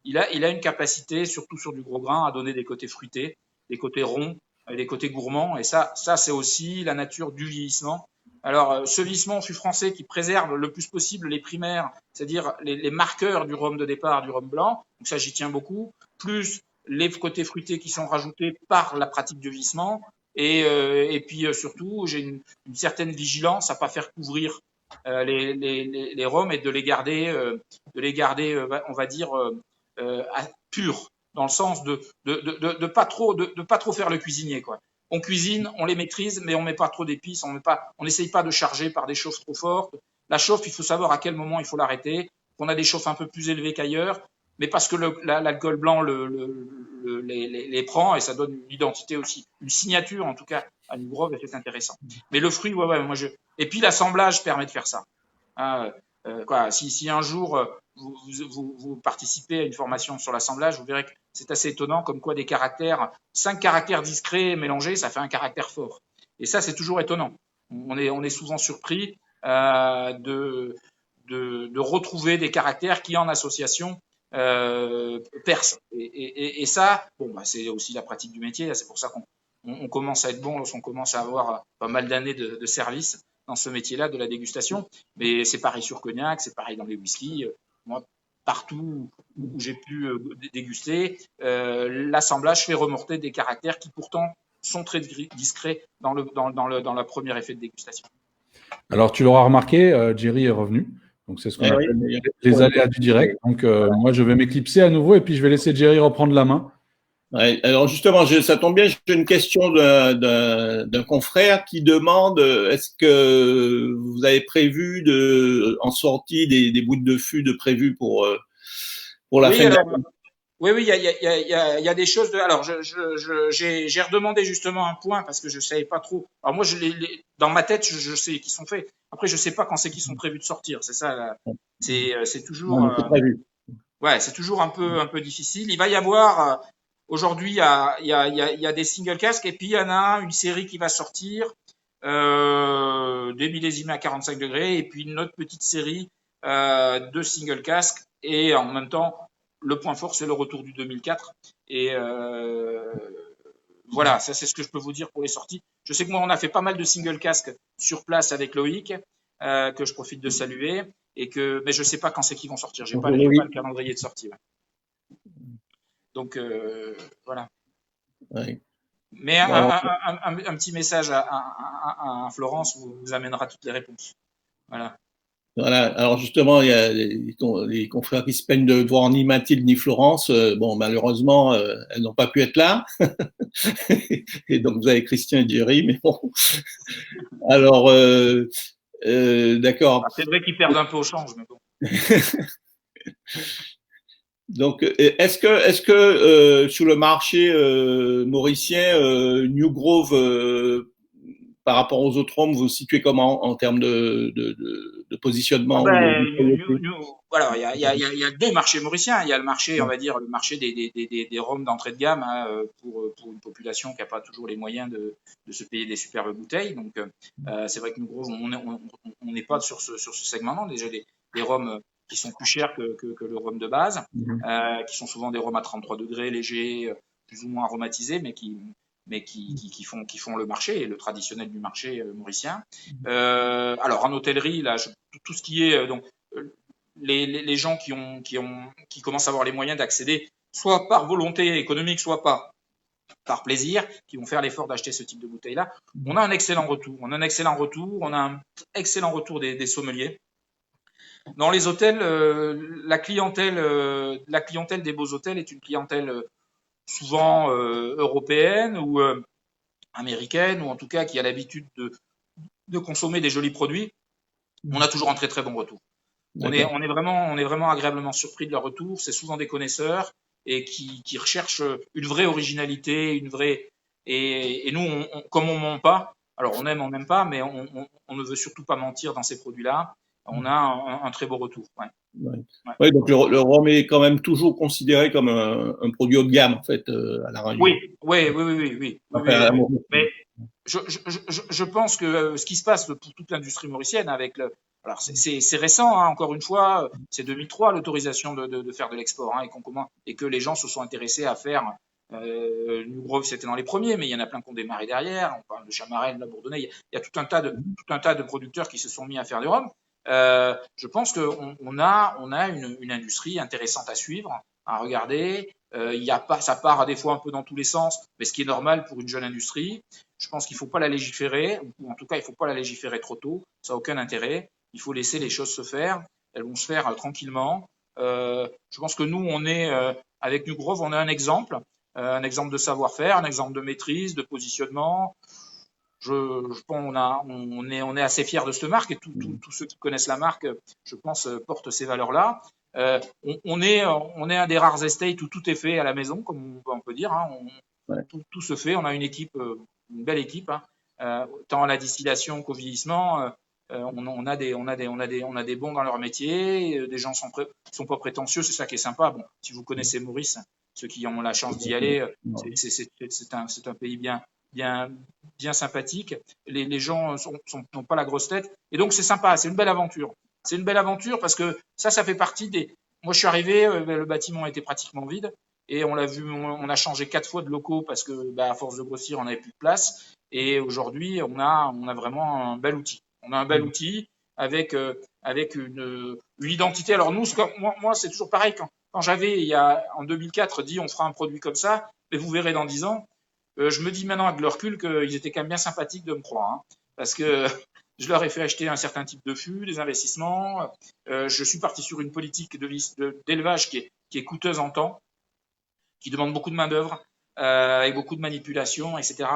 il a une capacité, surtout sur du gros grain, à donner des côtés fruités, des côtés ronds, des côtés gourmands. Et ça c'est aussi la nature du vieillissement. Alors, ce vieillissement au fût français qui préserve le plus possible les primaires, c'est-à-dire les marqueurs du rhum de départ, du rhum blanc, donc ça j'y tiens beaucoup, plus les côtés fruités qui sont rajoutés par la pratique du vieillissement. Et puis surtout, j'ai une certaine vigilance à pas faire couvrir les rhums et de les garder, on va dire, purs, dans le sens de pas trop faire le cuisinier, quoi. On cuisine, on les maîtrise, mais on met pas trop d'épices, on n'essaye pas de charger par des chauffes trop fortes. La chauffe, il faut savoir à quel moment il faut l'arrêter. On a des chauffes un peu plus élevées qu'ailleurs, mais parce que l'alcool blanc les prend et ça donne une identité aussi, une signature en tout cas à une grove, et c'est intéressant. Mais le fruit, et puis l'assemblage permet de faire ça. Si un jour vous participez à une formation sur l'assemblage, vous verrez que c'est assez étonnant comme quoi 5 caractères discrets mélangés, ça fait un caractère fort. Et ça, c'est toujours étonnant. On est souvent surpris de retrouver des caractères qui, en association, percent. Et ça, c'est aussi la pratique du métier. C'est pour ça qu'on commence à être bon lorsqu'on commence à avoir pas mal d'années de service dans ce métier-là de la dégustation. Mais c'est pareil sur Cognac, c'est pareil dans les whiskies. Moi, partout où j'ai pu déguster, l'assemblage fait remonter des caractères qui pourtant sont très discrets dans le premier effet de dégustation. Alors, tu l'auras remarqué, Jerry est revenu. Donc, c'est ce qu'on appelle les aléas du direct. Donc, moi, je vais m'éclipser à nouveau et puis je vais laisser Jerry reprendre la main. Ouais, alors justement, ça tombe bien, j'ai une question d'un confrère qui demande est-ce que vous avez prévu en sortie des bouts de fût de prévu pour la fin de l'année? Oui, il y a des choses. Alors, j'ai redemandé justement un point parce que je savais pas trop. Alors moi, dans ma tête, je sais qu'ils sont faits. Après, je sais pas quand c'est qu'ils sont prévus de sortir. C'est ça. C'est toujours. C'est toujours un peu difficile. Il va y avoir aujourd'hui, il y a des single casques et puis il y en a une série qui va sortir des millésimés à 45 degrés et puis une autre petite série de single casques et en même temps. Le point fort, c'est le retour du 2004. Et voilà, ça c'est ce que je peux vous dire pour les sorties. Je sais que moi, on a fait pas mal de single casques sur place avec Loïc, que je profite de saluer, mais je sais pas quand c'est qu'ils vont sortir. J'ai pas le calendrier de sortie. Ouais. Donc voilà. Oui. Mais un petit message à Florence vous amènera toutes les réponses. Voilà. Voilà. Alors justement, il y a les confrères qui se peignent de voir ni Mathilde ni Florence. Bon, malheureusement, elles n'ont pas pu être là. Et donc vous avez Christian et Jerry, mais bon. Alors, d'accord. C'est vrai qu'ils perdent un peu au change, mais bon. Donc, est-ce que sur le marché mauricien, New Grove par rapport aux autres rhums, vous vous situez comment en termes de positionnement? Voilà, il y a deux marchés mauriciens. Il y a le marché, on va dire, le marché des rhums d'entrée de gamme pour une population qui n'a pas toujours les moyens de se payer des superbes bouteilles. Donc, c'est vrai que nous, on n'est pas sur ce segment-là. Déjà, des rhums qui sont plus chers que le rhum de base, qui sont souvent des rhums à 33 degrés, légers, plus ou moins aromatisés, mais qui font le marché, le traditionnel du marché mauricien. Alors en hôtellerie, là, tout ce qui est donc les gens qui commencent à avoir les moyens d'accéder, soit par volonté économique, soit par plaisir, qui vont faire l'effort d'acheter ce type de bouteille-là. On a un excellent retour. On a un excellent retour des sommeliers. Dans les hôtels, la clientèle des beaux hôtels est une clientèle souvent européenne ou américaine, ou en tout cas qui a l'habitude de consommer des jolis produits. On a toujours un très très bon retour. On est vraiment agréablement surpris de leur retour. C'est souvent des connaisseurs et qui recherchent une vraie originalité, et nous, comme on ment pas, alors on n'aime pas, mais on ne veut surtout pas mentir dans ces produits-là. On a un très beau retour. Ouais, donc le rhum est quand même toujours considéré comme un produit haut de gamme, en fait, à la radio. Oui. Mais je pense que ce qui se passe pour toute l'industrie mauricienne, avec Alors c'est récent, hein, encore une fois, c'est 2003 l'autorisation de faire de l'export, hein, et que les gens se sont intéressés à faire. New Grove, c'était dans les premiers, mais il y en a plein qui ont démarré derrière. On parle de Chamarel, la Bourdonnais. Il y a tout un tas de producteurs qui se sont mis à faire du rhum. Je pense qu'on a une industrie intéressante à suivre, à regarder. Ça part des fois un peu dans tous les sens, mais ce qui est normal pour une jeune industrie. Je pense qu'il ne faut pas la légiférer, ou en tout cas, il ne faut pas la légiférer trop tôt. Ça n'a aucun intérêt. Il faut laisser les choses se faire. Elles vont se faire tranquillement. Je pense que nous, avec New Grove, on a un exemple de savoir-faire, un exemple de maîtrise, de positionnement. Je pense on est assez fiers de cette marque et tous ceux qui connaissent la marque, je pense, portent ces valeurs-là. On est un des rares estates où tout est fait à la maison, comme on peut dire. Hein. Tout se fait. On a une belle équipe, hein. Tant à la distillation qu'au vieillissement. On a des bons dans leur métier. Des gens sont pas prétentieux. C'est ça qui est sympa. Bon, si vous connaissez Maurice, ceux qui ont la chance d'y aller, c'est un pays bien sympathique. Les gens n'ont pas la grosse tête. Et donc, c'est sympa. C'est une belle aventure. C'est une belle aventure parce que ça fait partie des. Moi, je suis arrivé, le bâtiment était pratiquement vide. Et on l'a vu, on a changé 4 fois de locaux parce que, à force de grossir, on n'avait plus de place. Et aujourd'hui, on a vraiment un bel outil. On a un bel outil avec une identité. Alors nous, moi, c'est toujours pareil. Quand j'avais, en 2004, dit on fera un produit comme ça, mais vous verrez dans 10 ans, je me dis maintenant avec le recul qu'ils étaient quand même bien sympathiques de me croire. Hein, parce que je leur ai fait acheter un certain type de fût, des investissements. Je suis parti sur une politique d'élevage qui est coûteuse en temps, qui demande beaucoup de main-d'œuvre, avec beaucoup de manipulation, etc.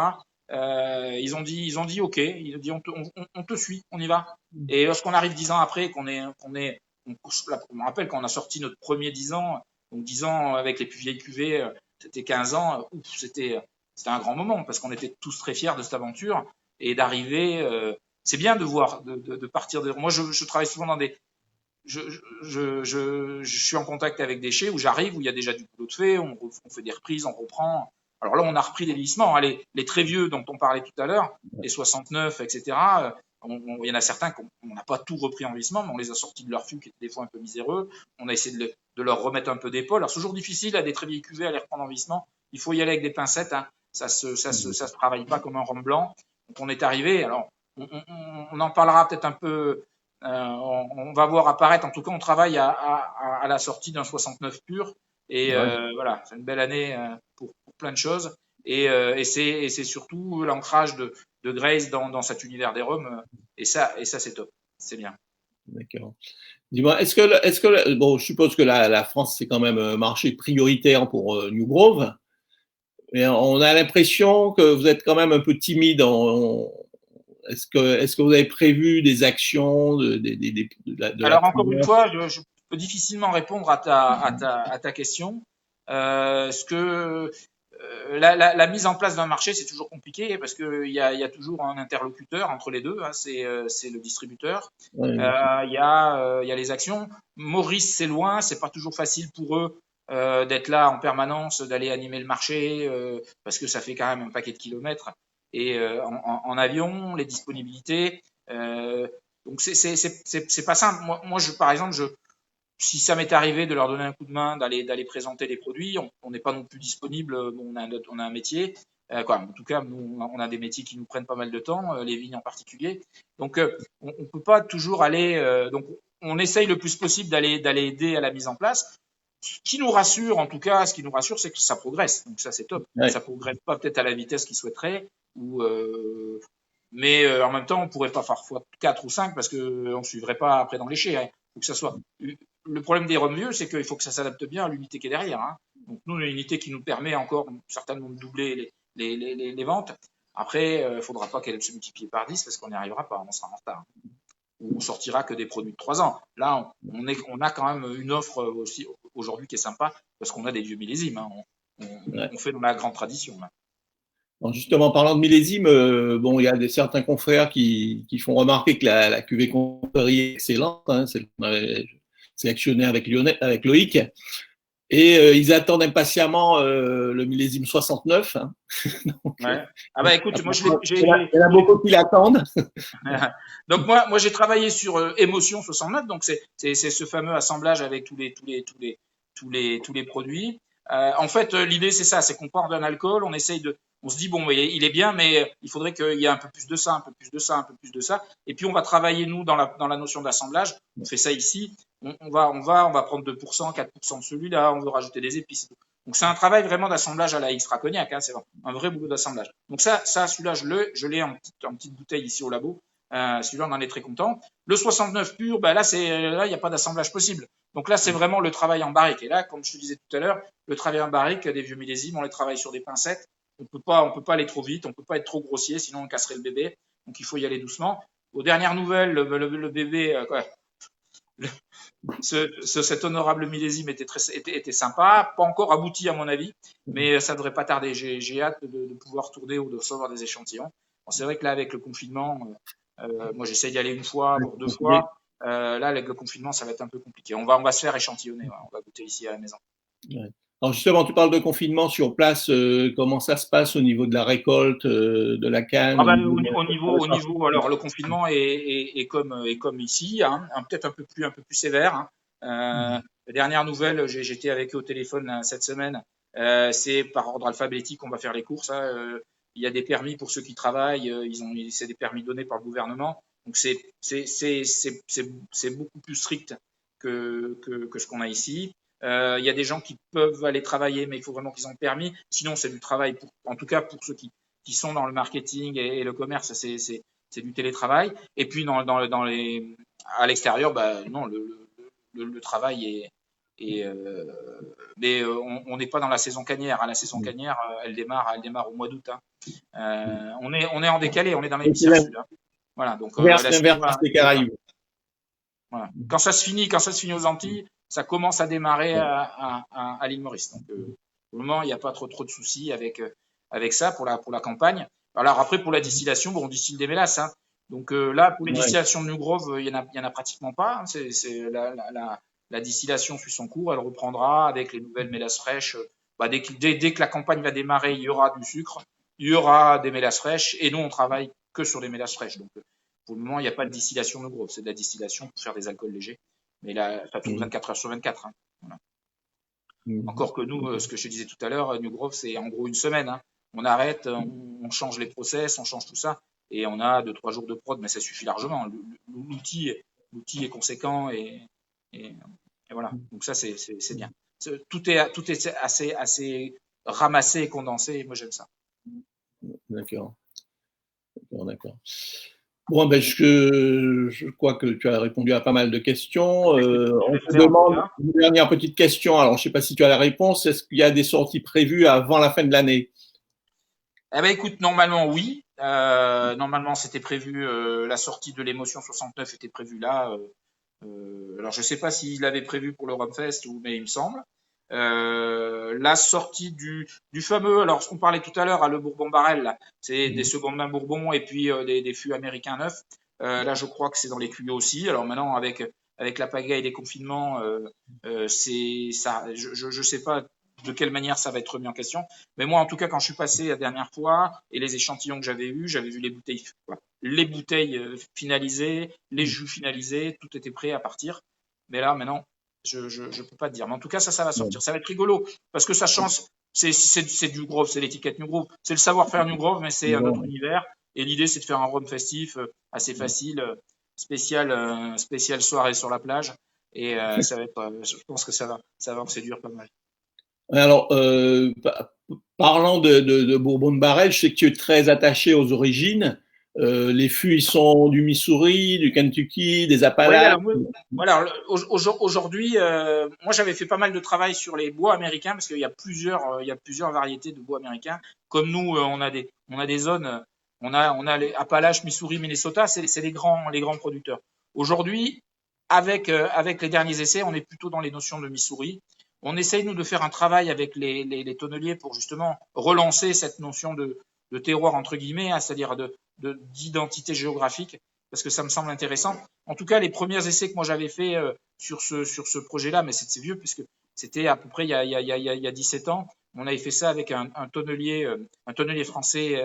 Ils ont dit OK, ils ont dit on te suit, on y va. Et lorsqu'on arrive 10 ans après, je me rappelle quand on a sorti notre premier 10 ans, donc 10 ans avec les plus vieilles cuvées, c'était 15 ans, c'était un grand moment parce qu'on était tous très fiers de cette aventure et d'arriver. C'est bien de voir, de partir de. Moi, je travaille souvent dans des. Je suis en contact avec des chais où j'arrive, où il y a déjà du boulot de fait, on fait des reprises, on reprend. Alors là, on a repris des vieillissements. Hein, les très vieux dont on parlait tout à l'heure, les 69, etc. Il y en a certains qu'on n'a pas tout repris en vieillissement, mais on les a sortis de leur fût qui était des fois un peu miséreux. On a essayé de leur remettre un peu d'épaule. Alors c'est toujours difficile à des très vieilles cuvées à les reprendre en vieillissement. Il faut y aller avec des pincettes. Hein. Ça se travaille pas comme un rhum blanc. Donc on est arrivé. Alors on en parlera peut-être un peu. On va voir apparaître. En tout cas, on travaille à la sortie d'un 69 pur. Et voilà, c'est une belle année pour plein de choses. Et c'est surtout l'ancrage de Grace dans cet univers des rhums. Et ça c'est top. C'est bien. D'accord. Dis-moi, bon, je suppose que la France, c'est quand même un marché prioritaire pour New Grove. Mais on a l'impression que vous êtes quand même un peu timide. Est-ce que vous avez prévu des actions Alors, encore une fois, je peux difficilement répondre à ta question. La mise en place d'un marché, c'est toujours compliqué parce qu'il y a toujours un interlocuteur entre les deux. Hein, c'est le distributeur. Ouais, il y a les actions. Maurice, c'est loin, c'est pas toujours facile pour eux d'être là en permanence, d'aller animer le marché parce que ça fait quand même un paquet de kilomètres. Et en avion, les disponibilités. Donc c'est pas simple. Moi, par exemple, si ça m'est arrivé de leur donner un coup de main, d'aller présenter les produits, on n'est pas non plus disponible. Bon, on a un métier. En tout cas, nous, on a des métiers qui nous prennent pas mal de temps, les vignes en particulier. Donc, on peut pas toujours aller. Donc, on essaye le plus possible d'aller aider à la mise en place. Ce qui nous rassure, en tout cas, c'est que ça progresse. Donc, ça, c'est top. Ouais. Ça progresse pas peut-être à la vitesse qu'ils souhaiteraient, mais en même temps, on pourrait pas faire fois 4 ou 5 parce que on suivrait pas après dans les chais. Hein. Faut que ça soit. Le problème des rhums vieux, c'est qu'il faut que ça s'adapte bien à l'unité qui est derrière. Hein. Donc nous, on a une unité qui nous permet encore certainement de doubler les ventes. Après, il faudra pas qu'elle se multiplie par 10 parce qu'on n'y arrivera pas, on sera en retard. On sortira que des produits de 3 ans. Là, on a quand même une offre aussi aujourd'hui qui est sympa parce qu'on a des vieux millésimes. Hein. On fait dans la grande tradition. Là. Alors justement, parlant de millésime, bon, il y a certains confrères qui font remarquer que la cuvée confrérie est excellente. Hein, c'est sélectionné avec Loïc. Et ils attendent impatiemment le millésime 69. Hein. Donc, Ouais. Ah bah écoute, moi il y en a beaucoup qui l'attendent. donc moi j'ai travaillé sur Émotion 69, donc c'est ce fameux assemblage avec tous les produits. En fait, l'idée c'est ça, c'est qu'on part d'un alcool, on se dit bon, il est bien, mais il faudrait qu'il y ait un peu plus de ça, un peu plus de ça, un peu plus de ça. Et puis on va travailler nous dans la notion d'assemblage. On fait ça ici. On va prendre 2%, 4% de celui-là. On veut rajouter des épices. Donc c'est un travail vraiment d'assemblage à la extra cognac. Hein, c'est un vrai boulot d'assemblage. Donc celui-là je l'ai en petite bouteille ici au labo. Celui-là on en est très content. Le 69 pur, là il n'y a pas d'assemblage possible. Donc là c'est vraiment le travail en barrique. Et là, comme je te disais tout à l'heure, le travail en barrique des vieux millésimes, on les travaille sur des pincettes. On peut pas aller trop vite, on peut pas être trop grossier, sinon on casserait le bébé. Donc il faut y aller doucement. Aux dernières nouvelles, le bébé, cet honorable millésime était sympa, pas encore abouti à mon avis, mais ça devrait pas tarder. J'ai hâte de pouvoir tourner ou de recevoir des échantillons. Bon, c'est vrai que là, avec le confinement, moi j'essaie d'y aller une fois, voire deux fois. Là, avec le confinement, ça va être un peu compliqué. On va se faire échantillonner. Ouais. On va goûter ici à la maison. Ouais. Alors justement, tu parles de confinement sur place. Comment ça se passe au niveau de la récolte de la canne? Au niveau, alors le confinement est comme ici, hein, peut-être un peu plus sévère. Hein. La dernière nouvelle, j'étais avec eux au téléphone cette semaine. C'est par ordre alphabétique, on va faire les courses. Hein. Il y a des permis pour ceux qui travaillent. C'est des permis donnés par le gouvernement. Donc c'est beaucoup plus strict que ce qu'on a ici. Il y a des gens qui peuvent aller travailler, mais il faut vraiment qu'ils aient permis. Sinon, c'est du travail, en tout cas pour ceux qui sont dans le marketing et le commerce, c'est du télétravail. Et puis à l'extérieur, non, le travail mais on n'est pas dans la saison canière. Hein. La saison canière, elle démarre au mois d'août. Hein. On est en décalé, on est dans l'hémisphère sud. Hein. Voilà, donc l'inverse des Caraïbes. Voilà. Quand ça se finit aux Antilles, ça commence à démarrer à l'île Maurice. Donc, pour le moment, il n'y a pas trop de soucis avec ça pour la campagne. Alors après, pour la distillation, on distille des mélasses. Hein. Donc là, pour les distillations de New Grove, il y en a pratiquement pas. Hein. La distillation suit son cours. Elle reprendra avec les nouvelles mélasses fraîches. Dès que la campagne va démarrer, il y aura du sucre, il y aura des mélasses fraîches. Et nous, on travaille que sur les mélasses fraîches. Donc, pour le moment, il n'y a pas de distillation New Grove. C'est de la distillation pour faire des alcools légers. Mais là, ça tourne 24 heures sur 24. Hein. Voilà. Encore que nous, ce que je te disais tout à l'heure, New Grove, c'est en gros une semaine. Hein. On arrête, on change les process, on change tout ça. Et on a 2-3 jours de prod, mais ça suffit largement. L'outil est conséquent et voilà. Donc ça, c'est bien. Tout est assez ramassé et condensé. Et moi, j'aime ça. D'accord. Bon, je crois que tu as répondu à pas mal de questions. On te demande une dernière petite question. Alors, je ne sais pas si tu as la réponse. Est-ce qu'il y a des sorties prévues avant la fin de l'année? Écoute, normalement, oui. Normalement, c'était prévu. La sortie de l'Émotion 69 était prévue là. Alors, je ne sais pas s'il l'avait prévu pour le Rumfest, mais il me semble. La sortie du fameux, alors ce qu'on parlait tout à l'heure, le Bourbon Barrel, là, c'est des secondes mains Bourbon et puis des fûts américains neufs. Là, je crois que c'est dans les tuyaux aussi. Alors maintenant, avec la pagaille des confinements, c'est ça. Je sais pas de quelle manière ça va être remis en question. Mais moi, en tout cas, quand je suis passé la dernière fois et les échantillons que j'avais vu les bouteilles finalisées, les jus finalisés, tout était prêt à partir. Mais là, maintenant, je peux pas te dire. Mais en tout cas, ça va sortir. Ça va être rigolo parce que ça change. C'est du Grove, c'est l'étiquette New Grove. C'est le savoir-faire New Grove, mais c'est un autre univers. Et l'idée, c'est de faire un rhum festif assez facile, spécial soirée sur la plage. Et ça va être, je pense que ça va en séduire pas mal. Alors, parlant de Bourbon de Barrel, je sais que tu es très attaché aux origines. Les fûts, ils sont du Missouri, du Kentucky, des Appalaches. Voilà. Aujourd'hui, moi, j'avais fait pas mal de travail sur les bois américains parce qu'il y a plusieurs variétés de bois américains. Comme nous, on a des zones, on a les Appalaches, Missouri, Minnesota, c'est les grands producteurs. Aujourd'hui, avec les derniers essais, on est plutôt dans les notions de Missouri. On essaye, nous, de faire un travail avec les tonneliers pour justement relancer cette notion de terroir, entre guillemets, hein, c'est-à-dire d'identité géographique, parce que ça me semble intéressant. En tout cas, les premiers essais que moi j'avais fait sur ce projet-là, mais c'est vieux, puisque C'était à peu près il y a 17 ans. On avait fait ça avec un tonnelier français,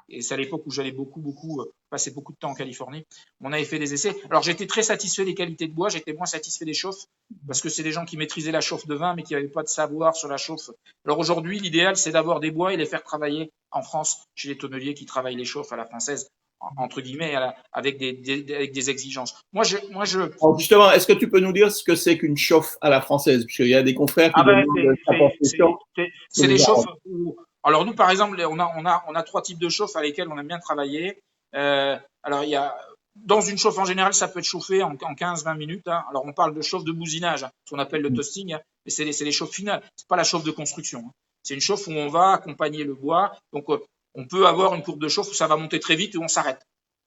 et c'est à l'époque où j'allais beaucoup passer beaucoup de temps en Californie. On avait fait des essais. Alors j'étais très satisfait des qualités de bois, j'étais moins satisfait des chauffes, parce que c'est des gens qui maîtrisaient la chauffe de vin, mais qui n'avaient pas de savoir sur la chauffe. Alors aujourd'hui, l'idéal, c'est d'avoir des bois et les faire travailler en France, chez les tonneliers qui travaillent les chauffes à la française, entre guillemets, avec des exigences. Alors justement, est-ce que tu peux nous dire ce que c'est qu'une chauffe à la française? Parce qu'il y a des confrères qui demandent sa construction. C'est des chauffes où, alors nous, par exemple, on a 3 types de chauffes avec lesquelles on aime bien travailler. Alors il y a, dans une chauffe en général, ça peut être chauffé en 15-20 minutes. Hein. Alors on parle de chauffe de bousinage, hein, ce qu'on appelle le toasting, hein, mais c'est les chauffes finales. C'est pas la chauffe de construction. Hein. C'est une chauffe où on va accompagner le bois. Donc on peut avoir une courbe de chauffe où ça va monter très vite et on s'arrête.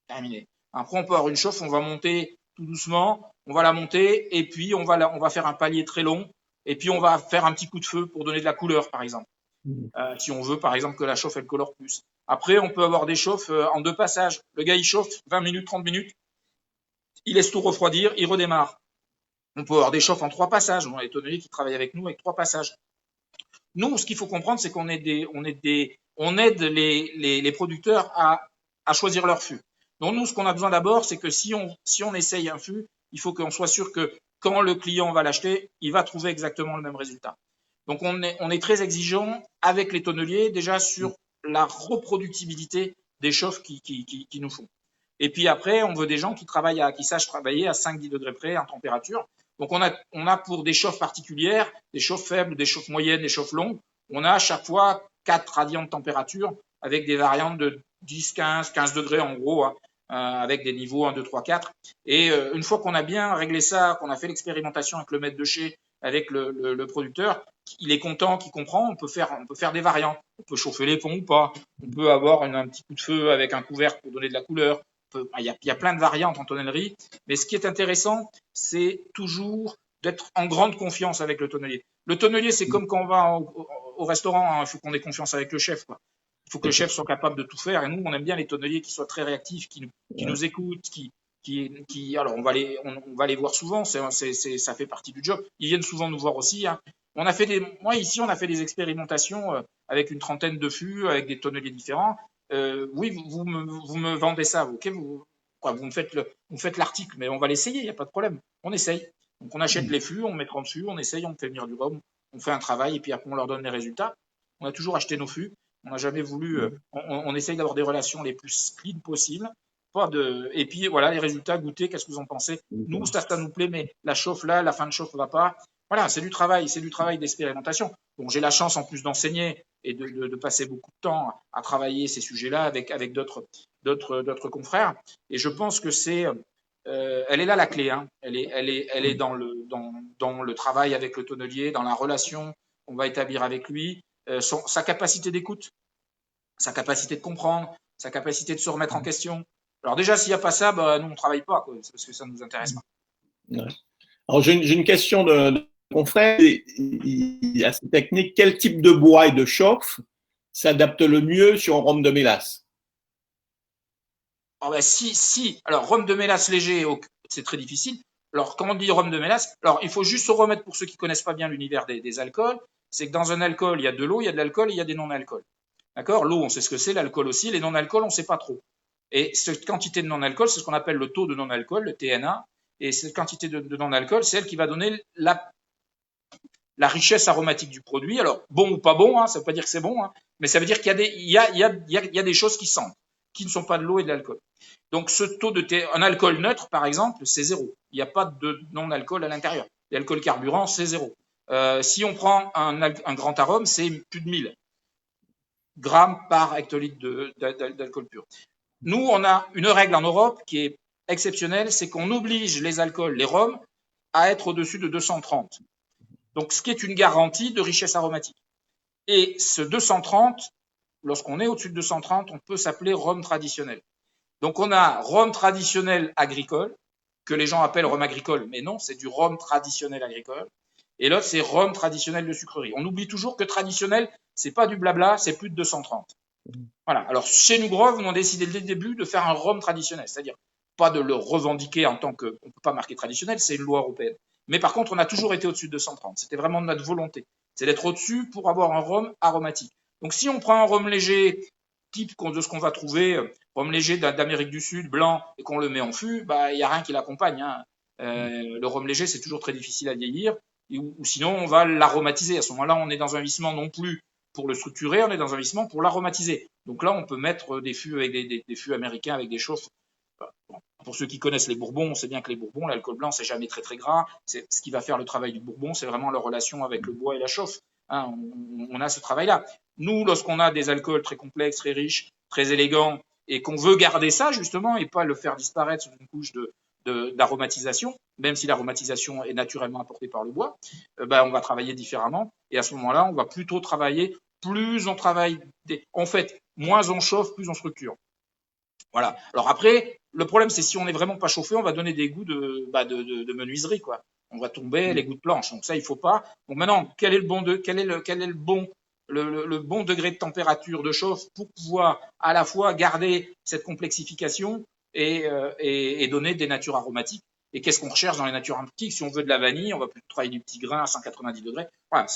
Terminé. Après on peut avoir une chauffe, on va monter tout doucement, on va la monter et puis on va faire un palier très long et puis on va faire un petit coup de feu pour donner de la couleur, par exemple. Si on veut, par exemple, que la chauffe, elle colore plus. Après, on peut avoir des chauffes en 2 passages. Le gars, il chauffe 20 minutes, 30 minutes. Il laisse tout refroidir, il redémarre. On peut avoir des chauffes en 3 passages. On a des tonneliers qui travaillent avec nous avec 3 passages. Nous, ce qu'il faut comprendre, c'est qu'on aide les producteurs à choisir leur fût. Donc, nous, ce qu'on a besoin d'abord, c'est que si on essaye un fût, il faut qu'on soit sûr que quand le client va l'acheter, il va trouver exactement le même résultat. Donc, on est très exigeant avec les tonneliers, déjà sur la reproductibilité des chauffes qui nous font. Et puis après, on veut des gens qui sachent travailler à 5-10 degrés près en température. Donc, on a pour des chauffes particulières, des chauffes faibles, des chauffes moyennes, des chauffes longues, on a à chaque fois 4 radians de température avec des variantes de 10, 15 degrés en gros, hein, avec des niveaux 1, 2, 3, 4. Et une fois qu'on a bien réglé ça, qu'on a fait l'expérimentation avec le maître de chez, avec le producteur, il est content, qu'il comprend, on peut faire des variantes. On peut chauffer les ponts ou pas. On peut avoir un petit coup de feu avec un couvercle pour donner de la couleur. Il y a plein de variantes en tonnellerie. Mais ce qui est intéressant, c'est toujours d'être en grande confiance avec le tonnelier. Le tonnelier, c'est comme quand on va au restaurant, hein, il faut qu'on ait confiance avec le chef, quoi. Il faut que le chef soit capable de tout faire. Et nous, on aime bien les tonneliers qui soient très réactifs, qui nous écoutent, alors on va les voir souvent, ça fait partie du job. Ils viennent souvent nous voir aussi. Hein. Moi ici, on a fait des expérimentations avec une trentaine de fûts, avec des tonneliers différents. Oui, vous me vendez ça, ok, vous me faites l'article, mais on va l'essayer, il n'y a pas de problème. On essaye. Donc on achète les fûts, on met 30 fûts, on essaye, on fait venir du rhum, on fait un travail et puis après on leur donne les résultats. On a toujours acheté nos fûts. On n'a jamais voulu. On essaye d'avoir des relations les plus clean possibles. Et puis voilà, les résultats, goûter, qu'est-ce que vous en pensez? Nous, ça nous plaît, mais la chauffe là, la fin de chauffe ne va pas. Voilà, c'est du travail d'expérimentation. Donc j'ai la chance en plus d'enseigner et de passer beaucoup de temps à travailler ces sujets-là avec d'autres confrères. Et je pense que elle est là la clé. Hein. Elle est dans le travail avec le tonnelier, dans la relation qu'on va établir avec lui, sa capacité d'écoute, sa capacité de comprendre, sa capacité de se remettre en question. Alors déjà, s'il n'y a pas ça, nous, on ne travaille pas, quoi, parce que ça ne nous intéresse pas. Ouais. Alors, j'ai une question de confrère. Il y a cette technique. Quel type de bois et de chauffe s'adapte le mieux sur un rhum de mélasse? Alors, alors, rhum de mélasse léger, c'est très difficile. Alors, quand on dit rhum de mélasse, alors, il faut juste se remettre, pour ceux qui ne connaissent pas bien l'univers des alcools, c'est que dans un alcool, il y a de l'eau, il y a de l'alcool et il y a des non-alcools. D'accord? L'eau, on sait ce que c'est, l'alcool aussi, les non-alcools, on ne sait pas trop. Et cette quantité de non-alcool, c'est ce qu'on appelle le taux de non-alcool, le TNA. Et cette quantité de non-alcool, c'est elle qui va donner la richesse aromatique du produit. Alors, bon ou pas bon, hein, ça ne veut pas dire que c'est bon, hein, mais ça veut dire qu'il y a des choses qui sentent, qui ne sont pas de l'eau et de l'alcool. Donc, ce taux un alcool neutre, par exemple, c'est 0. Il n'y a pas de non-alcool à l'intérieur. L'alcool carburant, c'est 0. Si on prend un grand arôme, c'est plus de 1000 grammes par hectolitre d'alcool pur. Nous, on a une règle en Europe qui est exceptionnelle, c'est qu'on oblige les alcools, les rhums, à être au-dessus de 230. Donc, ce qui est une garantie de richesse aromatique. Et ce 230, lorsqu'on est au-dessus de 230, on peut s'appeler rhum traditionnel. Donc, on a rhum traditionnel agricole, que les gens appellent rhum agricole, mais non, c'est du rhum traditionnel agricole. Et l'autre, c'est rhum traditionnel de sucrerie. On oublie toujours que traditionnel, c'est pas du blabla, c'est plus de 230. Voilà. Alors, chez nous, Grove, on a décidé dès le début de faire un rhum traditionnel, c'est-à-dire pas de le revendiquer en tant que, on peut pas marquer traditionnel, c'est une loi européenne, Mais par contre, on a toujours été au-dessus de 230. C'était vraiment notre volonté. C'est d'être au-dessus pour avoir un rhum aromatique. Donc, si on prend un rhum léger, type de ce qu'on va trouver, rhum léger d'Amérique du Sud, blanc, et qu'on le met en fût, bah, il n'y a rien qui l'accompagne, hein. Le rhum léger, c'est toujours très difficile à vieillir. Ou sinon, on va l'aromatiser. À ce moment-là, on est dans un vieillissement non plus pour le structurer, on est dans un vieillissement pour l'aromatiser. Donc là, on peut mettre des fûts avec des fûts américains avec des chauffes. Bon, pour ceux qui connaissent les bourbons, on sait bien que les bourbons, l'alcool blanc, c'est jamais très très gras. C'est ce qui va faire le travail du bourbon, c'est vraiment leur relation avec le bois et la chauffe. Hein, on a ce travail-là. Nous, lorsqu'on a des alcools très complexes, très riches, très élégants, et qu'on veut garder ça justement et pas le faire disparaître sous une couche d'aromatisation, même si l'aromatisation est naturellement apportée par le bois, ben, on va travailler différemment. Et à ce moment-là, on va plutôt travailler, plus on travaille, en fait, moins on chauffe, plus on structure. Voilà. Alors après, le problème, c'est si on n'est vraiment pas chauffé, on va donner des goûts de menuiserie, quoi. On va tomber les goûts de planche. Donc ça, il faut pas. Donc maintenant, quel est le bon degré de température de chauffe pour pouvoir à la fois garder cette complexification et donner des natures aromatiques. Et qu'est-ce qu'on recherche dans les natures aromatiques? Si on veut de la vanille, on va plutôt travailler du petit grain à 190 degrés. Voilà,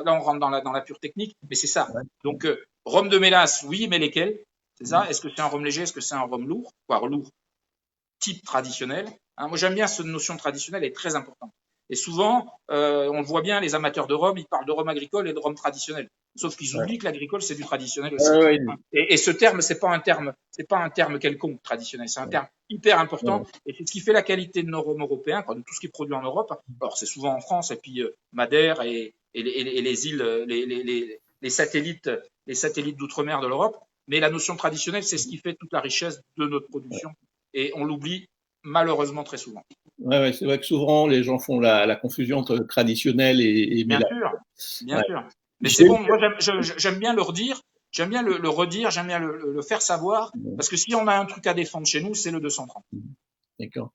là, on rentre dans la pure technique, mais c'est ça. Donc, rhum de mélasse, oui, mais lesquels? C'est ça. Est-ce que c'est un rhum léger? Est-ce que c'est un rhum lourd? Voire lourd, type traditionnel. Hein, moi, j'aime bien cette notion traditionnelle, elle est très importante. Et souvent, on le voit bien, les amateurs de rhum, ils parlent de rhum agricole et de rhum traditionnel. Sauf qu'ils oublient que l'agricole, c'est du traditionnel aussi. Et ce terme, c'est pas un terme quelconque, traditionnel. C'est un terme hyper important. Et c'est ce qui fait la qualité de nos rhums européens, de tout ce qui est produit en Europe. Alors, c'est souvent en France, et puis Madère et les îles, les satellites d'outre-mer de l'Europe. Mais la notion traditionnelle, c'est ce qui fait toute la richesse de notre production. Et on l'oublie malheureusement très souvent. Ouais, c'est vrai que souvent les gens font la confusion entre traditionnel et bien sûr. Mais c'est bon, moi j'aime bien le redire, j'aime bien le redire, j'aime bien le faire savoir, parce que si on a un truc à défendre chez nous, c'est le 230. D'accord.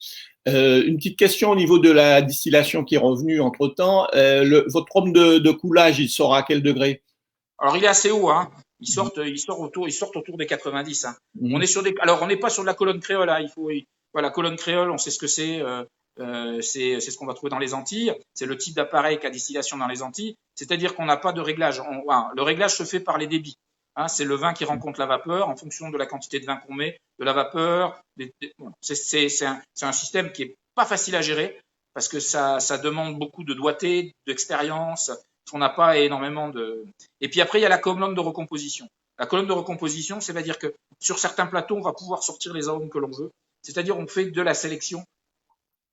Une petite question au niveau de la distillation qui est revenue entre-temps. Votre rhum de coulage, il sort à quel degré? Alors il est assez haut, hein. Ils sortent autour des 90. Hein. On est sur alors on n'est pas sur de la colonne créole. Hein. Voilà, colonne créole, on sait ce que c'est. C'est ce qu'on va trouver dans les Antilles. C'est le type d'appareil qu'a distillation dans les Antilles. C'est-à-dire qu'on n'a pas de réglage. Le réglage se fait par les débits. Hein, c'est le vin qui rencontre la vapeur en fonction de la quantité de vin qu'on met, de la vapeur. C'est un système qui est pas facile à gérer parce que ça demande beaucoup de doigté, d'expérience. On n'a pas énormément de. Et puis après, il y a la colonne de recomposition. La colonne de recomposition, c'est-à-dire que sur certains plateaux, on va pouvoir sortir les arômes que l'on veut. C'est-à-dire, on fait de la sélection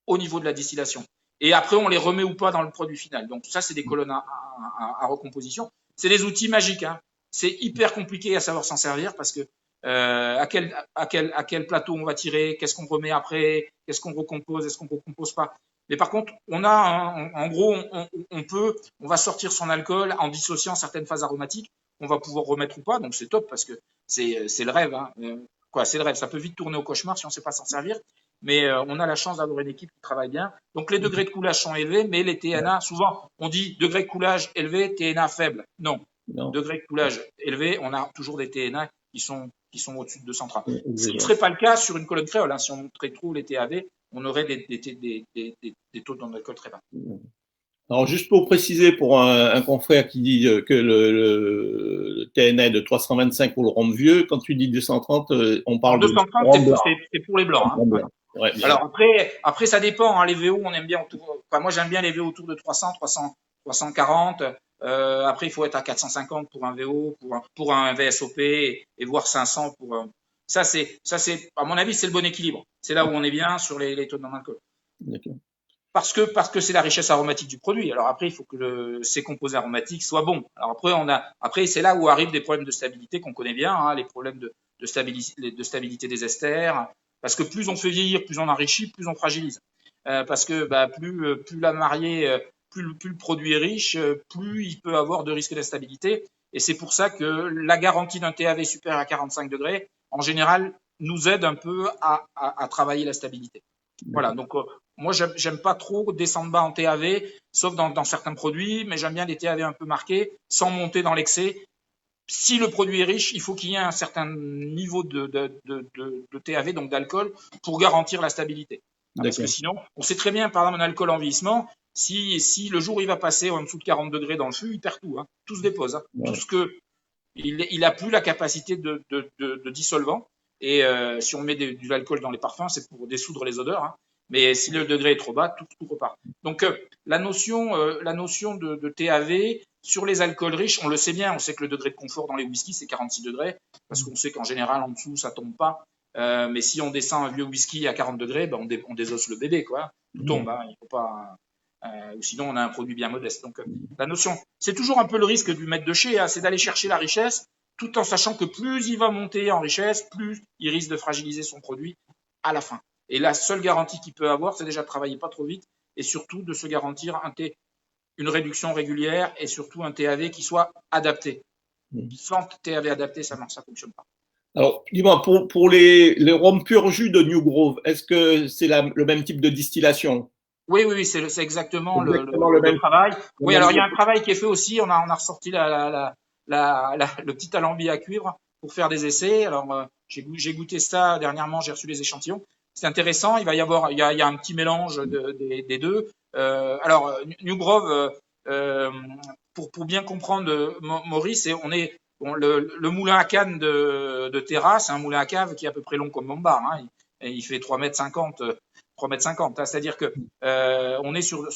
au niveau de la distillation. Et après, on les remet ou pas dans le produit final. Donc, ça, c'est des colonnes à recomposition. C'est des outils magiques. Hein. C'est hyper compliqué à savoir s'en servir parce que à quel plateau on va tirer, qu'est-ce qu'on remet après, qu'est-ce qu'on recompose, est-ce qu'on ne recompose pas. Mais par contre, on a, en gros, on va sortir son alcool en dissociant certaines phases aromatiques. On va pouvoir remettre ou pas. Donc, c'est top parce que c'est le rêve. Hein. C'est le rêve. Ça peut vite tourner au cauchemar si on ne sait pas s'en servir. Mais on a la chance d'avoir une équipe qui travaille bien. Donc, les degrés de coulage sont élevés, mais les TNA, souvent, on dit degré de coulage élevé, TNA faible. Non. Degré de coulage élevé, on a toujours des TNA qui sont au-dessus de 230. Ce qui ne serait pas le cas sur une colonne créole. Hein. Si on montrait trop les TAV, on aurait des taux d'alcool très bas. Alors, juste pour préciser, pour un confrère qui dit que le TNA est de 325 pour le rhum vieux, quand tu dis 230, on parle 230, c'est pour les blancs. Hein. Ouais, alors après, ça dépend. Hein. Les VO, on aime bien moi, j'aime bien les VO autour de 300, 340. Après, il faut être à 450 pour un VO, pour un VSOP et voire 500 pour ça c'est à mon avis c'est le bon équilibre. C'est là où on est bien sur les taux d'alcool. D'accord. Parce que c'est la richesse aromatique du produit. Alors après, il faut que ces composés aromatiques soient bons. Alors après c'est là où arrivent des problèmes de stabilité qu'on connaît bien, hein, les problèmes de stabilité des esters. Parce que plus on fait vieillir, plus on enrichit, plus on fragilise. Parce que plus la mariée plus le produit est riche, plus il peut avoir de risques d'instabilité. Et c'est pour ça que la garantie d'un TAV supérieur à 45 degrés, en général, nous aide un peu à travailler la stabilité. Voilà, donc moi, j'aime pas trop descendre bas en TAV, sauf dans certains produits, mais j'aime bien les TAV un peu marqués, sans monter dans l'excès. Si le produit est riche, il faut qu'il y ait un certain niveau de TAV, donc d'alcool, pour garantir la stabilité. Parce que sinon, on sait très bien, par exemple, un alcool en vieillissement, Si le jour il va passer en dessous de 40 degrés dans le fût, il perd tout, hein. Tout se dépose, hein. Ouais. Tout ce que il a plus la capacité de dissolvant. Et si on met de l'alcool dans les parfums, c'est pour dissoudre les odeurs, hein. Mais si le degré est trop bas, tout repart. Donc la notion de TAV sur les alcools riches, on le sait bien, on sait que le degré de confort dans les whiskies c'est 46 degrés, parce qu'on sait qu'en général en dessous ça tombe pas. Mais si on descend un vieux whisky à 40 degrés, ben on désosse le bébé, quoi. Tout tombe, hein. Il faut pas. Ou sinon on a un produit bien modeste. Donc la notion, c'est toujours un peu le risque du maître de chez, hein, c'est d'aller chercher la richesse, tout en sachant que plus il va monter en richesse, plus il risque de fragiliser son produit à la fin. Et la seule garantie qu'il peut avoir, c'est déjà de travailler pas trop vite et surtout de se garantir une réduction régulière et surtout un TAV qui soit adapté. Sans TAV adapté, ça ne fonctionne pas. Alors, dis-moi, pour les rhums pur jus de New Grove, est-ce que c'est le même type de distillation? Oui, c'est exactement le même travail. Oui, alors il y a un travail qui est fait aussi. On a ressorti le petit alambi à cuivre pour faire des essais. Alors, j'ai goûté ça dernièrement, j'ai reçu les échantillons. C'est intéressant. Il y a un petit mélange des deux. Alors, New Grove, pour bien comprendre, Maurice, le moulin à canne de Terra, c'est un moulin à cave qui est à peu près long comme mon bar, hein. Il fait 3,50 m. 3,50 m. C'est-à-dire que on est sur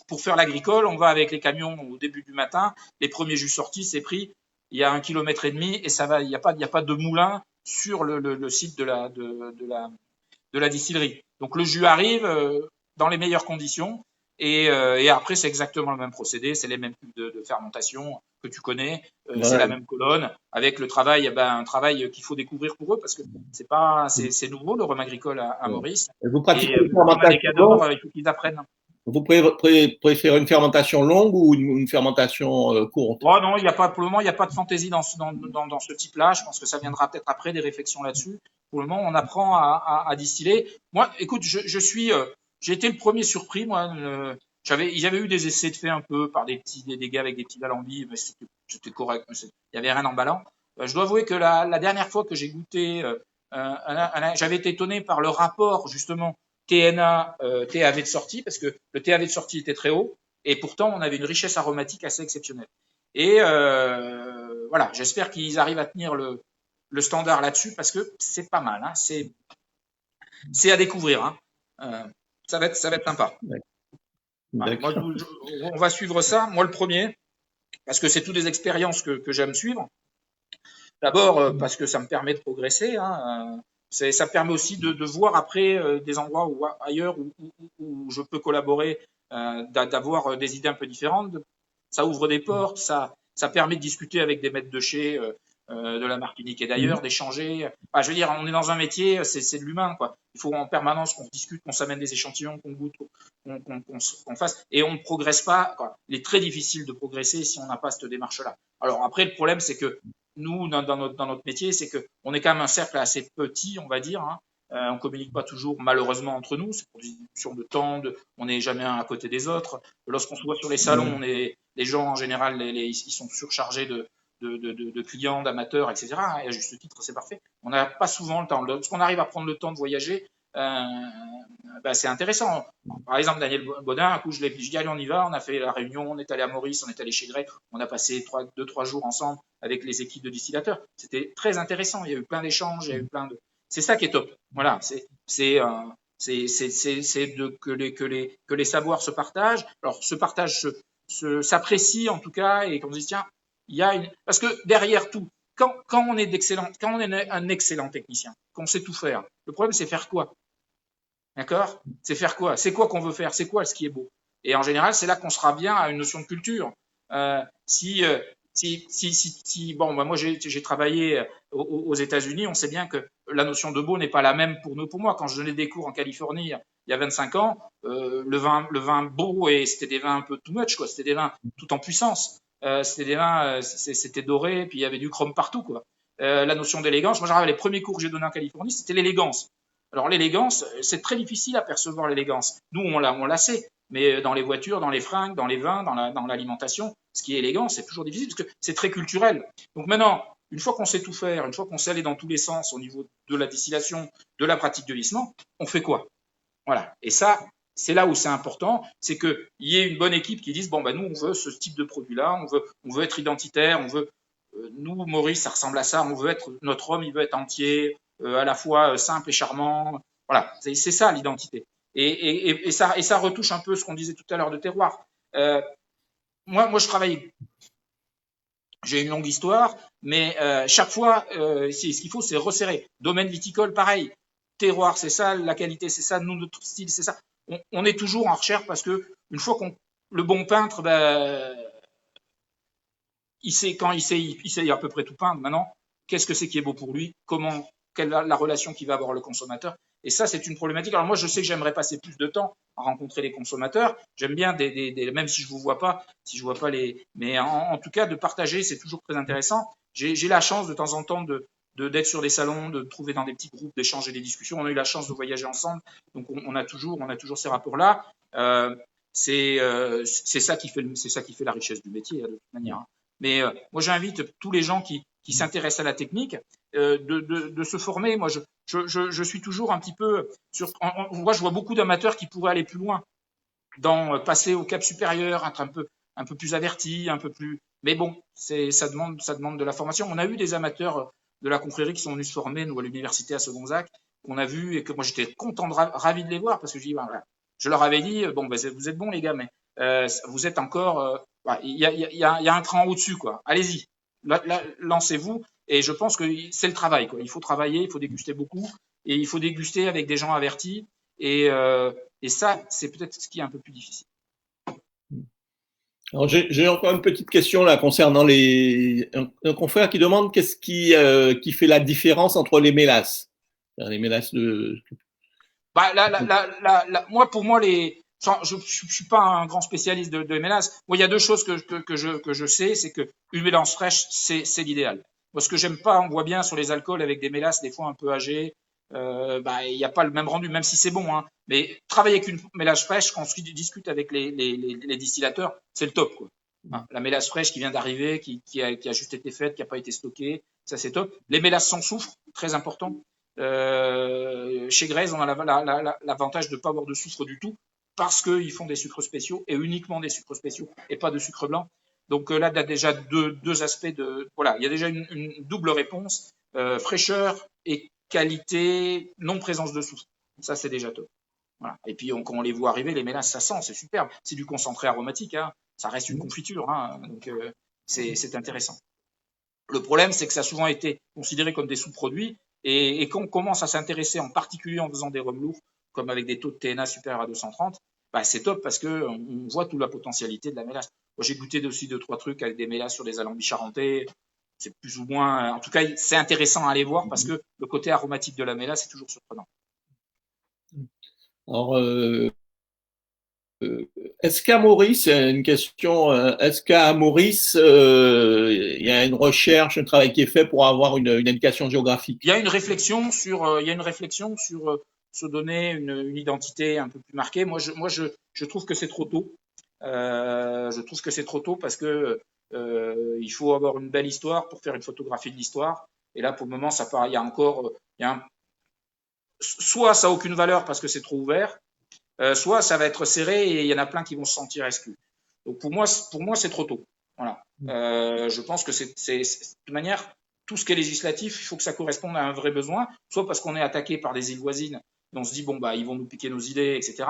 pour faire l'agricole, on va avec les camions au début du matin. Les premiers jus sortis, c'est pris. Il y a 1,5 km et ça va. Il n'y a pas de moulin sur le site de la distillerie. Donc le jus arrive dans les meilleures conditions. Et après, c'est exactement le même procédé, c'est les mêmes types de fermentation que tu connais, c'est la même colonne, avec le travail, un travail qu'il faut découvrir pour eux, parce que c'est nouveau le rhum agricole à Maurice. Vous pratiquez une fermentation longue, il faut qu'ils apprennent. Vous préférez une fermentation longue ou une fermentation courte? Oh non, pour le moment, il n'y a pas de fantaisie dans ce type-là. Je pense que ça viendra peut-être après des réflexions là-dessus. Pour le moment, on apprend à distiller. Moi, écoute, j'ai été le premier surpris, moi. Ils avaient eu des essais de fait un peu par des gars avec des petits alambis, mais c'était correct. Il y avait rien d'emballant. Je dois avouer que la dernière fois que j'ai goûté, j'avais été étonné par le rapport justement TNA TAV de sortie, parce que le TAV de sortie était très haut, et pourtant on avait une richesse aromatique assez exceptionnelle. Et voilà, j'espère qu'ils arrivent à tenir le standard là-dessus, parce que c'est pas mal, hein. C'est à découvrir, hein. Ça va être sympa. Voilà, moi, on va suivre ça. Moi, le premier, parce que c'est toutes des expériences que j'aime suivre. D'abord, parce que ça me permet de progresser, hein. Ça permet aussi de voir après des endroits ailleurs où je peux collaborer, d'avoir des idées un peu différentes. Ça ouvre des portes, ça permet de discuter avec des maîtres de chez de la Martinique et d'ailleurs, d'échanger. Je veux dire, on est dans un métier, c'est de l'humain, quoi. Il faut en permanence qu'on discute, qu'on s'amène des échantillons, qu'on goûte, qu'on fasse. Et on ne progresse pas, quoi. Il est très difficile de progresser si on n'a pas cette démarche-là. Alors après, le problème, c'est que nous, dans notre métier, c'est que on est quand même un cercle assez petit, on va dire, hein. On communique pas toujours, malheureusement, entre nous. C'est pour des discussions de temps, on n'est jamais un à côté des autres. Lorsqu'on se voit sur les salons, les gens, en général, ils sont surchargés de clients, d'amateurs, etc. Et à juste titre, c'est parfait. On n'a pas souvent le temps. Lorsqu'on arrive à prendre le temps de voyager, c'est intéressant. Par exemple, Daniel Baudin, un coup, je dis, allez, on y va. On a fait la réunion, on est allé à Maurice, on est allé chez Grey. On a passé 2-3 jours ensemble avec les équipes de distillateurs. C'était très intéressant. Il y a eu plein d'échanges, il y a eu c'est ça qui est top. Voilà. Que les savoirs se partagent. Alors, ce partage s'apprécie en tout cas, et qu'on se dit, tiens, parce que derrière tout, quand on est un excellent technicien, qu'on sait tout faire, le problème c'est faire quoi? D'accord? C'est faire quoi? C'est quoi qu'on veut faire? C'est quoi ce qui est beau? Et en général, c'est là qu'on sera bien à une notion de culture. Moi j'ai travaillé aux États-Unis, on sait bien que la notion de beau n'est pas la même pour moi. Quand je donnais des cours en Californie il y a 25 ans, le vin beau, et c'était des vins un peu too much, quoi. C'était des vins tout en puissance. C'était des vins, c'était doré, puis il y avait du chrome partout, quoi. La notion d'élégance, moi j'arrive, les premiers cours que j'ai donnés en Californie, c'était l'élégance. Alors l'élégance, c'est très difficile à percevoir l'élégance. Nous on la sait, mais dans les voitures, dans les fringues, dans les vins, dans l'alimentation, ce qui est élégant, c'est toujours difficile parce que c'est très culturel. Donc maintenant, une fois qu'on sait tout faire, une fois qu'on sait aller dans tous les sens au niveau de la distillation, de la pratique de lissement, on fait quoi? Voilà. Et ça, c'est là où c'est important, c'est qu'il y ait une bonne équipe qui dise, bon, nous, on veut ce type de produit-là, on veut être identitaire, nous, Maurice, ça ressemble à ça, notre homme, il veut être entier, à la fois simple et charmant. Voilà, c'est ça l'identité. Et ça retouche un peu ce qu'on disait tout à l'heure de terroir. Moi, je travaille. J'ai une longue histoire, mais chaque fois, ce qu'il faut, c'est resserrer. Domaine viticole, pareil. Terroir, c'est ça. La qualité, c'est ça. Nous, notre style, c'est ça. On est toujours en recherche parce que une fois le bon peintre, il sait à peu près tout peindre. Maintenant, qu'est-ce que c'est qui est beau pour lui? Quelle est la relation qu'il va avoir le consommateur? Et ça, c'est une problématique. Alors moi, je sais que j'aimerais passer plus de temps à rencontrer les consommateurs. J'aime bien même si je vous vois pas, mais en tout cas, de partager, c'est toujours très intéressant. J'ai la chance de temps en temps d'être sur des salons, de trouver dans des petits groupes, d'échanger des discussions. On a eu la chance de voyager ensemble, donc on a toujours ces rapports-là. C'est ça qui fait la richesse du métier, de toute manière. Mais moi, j'invite tous les gens qui s'intéressent à la technique de se former. Moi, je suis toujours un petit peu moi, je vois beaucoup d'amateurs qui pourraient aller plus loin, passer au cap supérieur, être un peu plus avertis, un peu plus. Mais bon, ça demande de la formation. On a eu des amateurs de la confrérie qui sont venus se former, nous, à l'université à Segonzac, qu'on a vu et que moi, j'étais content, ravi de les voir parce que je leur avais dit, bon, vous êtes bons, les gars, mais vous êtes encore. Il y a un cran au-dessus, quoi. Allez-y, lancez-vous. Et je pense que c'est le travail, quoi. Il faut travailler, il faut déguster beaucoup, et il faut déguster avec des gens avertis. Et ça, c'est peut-être ce qui est un peu plus difficile. Alors j'ai encore une petite question là concernant un confrère qui demande qu'est-ce qui fait la différence entre les mélasses. Les mélasses de. Moi, pour moi, je suis pas un grand spécialiste de mélasse. Moi, il y a deux choses que je sais, c'est que une mélange fraîche, c'est l'idéal. Moi, ce que j'aime pas, on voit bien sur les alcools avec des mélasses des fois un peu âgées, il n'y a pas le même rendu, même si c'est bon, hein. Mais travailler avec une mélasse fraîche, quand on discute avec les distillateurs, c'est le top, quoi. Hein, la mélasse fraîche qui vient d'arriver, qui a juste été faite, qui n'a pas été stockée, ça c'est top. Les mélasses sans soufre, très important. Chez Grèze, on a l'avantage de ne pas avoir de sucre du tout parce qu'ils font des sucres spéciaux et uniquement des sucres spéciaux et pas de sucre blanc. Donc là, il y a déjà deux aspects voilà, il y a déjà une double réponse, fraîcheur et qualité, non présence de sucre. Ça, c'est déjà top. Voilà. Et puis, quand on les voit arriver, les mélasses, ça sent, c'est superbe. C'est du concentré aromatique, hein. Ça reste une confiture, hein. Donc c'est intéressant. Le problème, c'est que ça a souvent été considéré comme des sous-produits. Et quand on commence à s'intéresser, en particulier en faisant des rhums lourds, comme avec des taux de TNA supérieurs à 230, c'est top parce qu'on voit toute la potentialité de la mélasse. Moi, j'ai goûté aussi 2-3 trucs avec des mélasses sur des alambics charentais. C'est plus ou moins. En tout cas, c'est intéressant à aller voir parce que le côté aromatique de la mélasse est toujours surprenant. Alors, est-ce qu'à Maurice, une question, est-ce qu'à Maurice, il y a une recherche, un travail qui est fait pour avoir une indication géographique? Il y a une réflexion sur se donner une identité un peu plus marquée. Moi, je trouve que c'est trop tôt. Je trouve que c'est trop tôt parce que il faut avoir une belle histoire pour faire une photographie de l'histoire. Et là, pour le moment, ça paraît, soit ça n'a aucune valeur parce que c'est trop ouvert, soit ça va être serré et il y en a plein qui vont se sentir exclus. Donc pour moi, c'est trop tôt. Voilà. Je pense que de toute manière, tout ce qui est législatif, il faut que ça corresponde à un vrai besoin, soit parce qu'on est attaqué par des îles voisines et on se dit ils vont nous piquer nos idées, etc.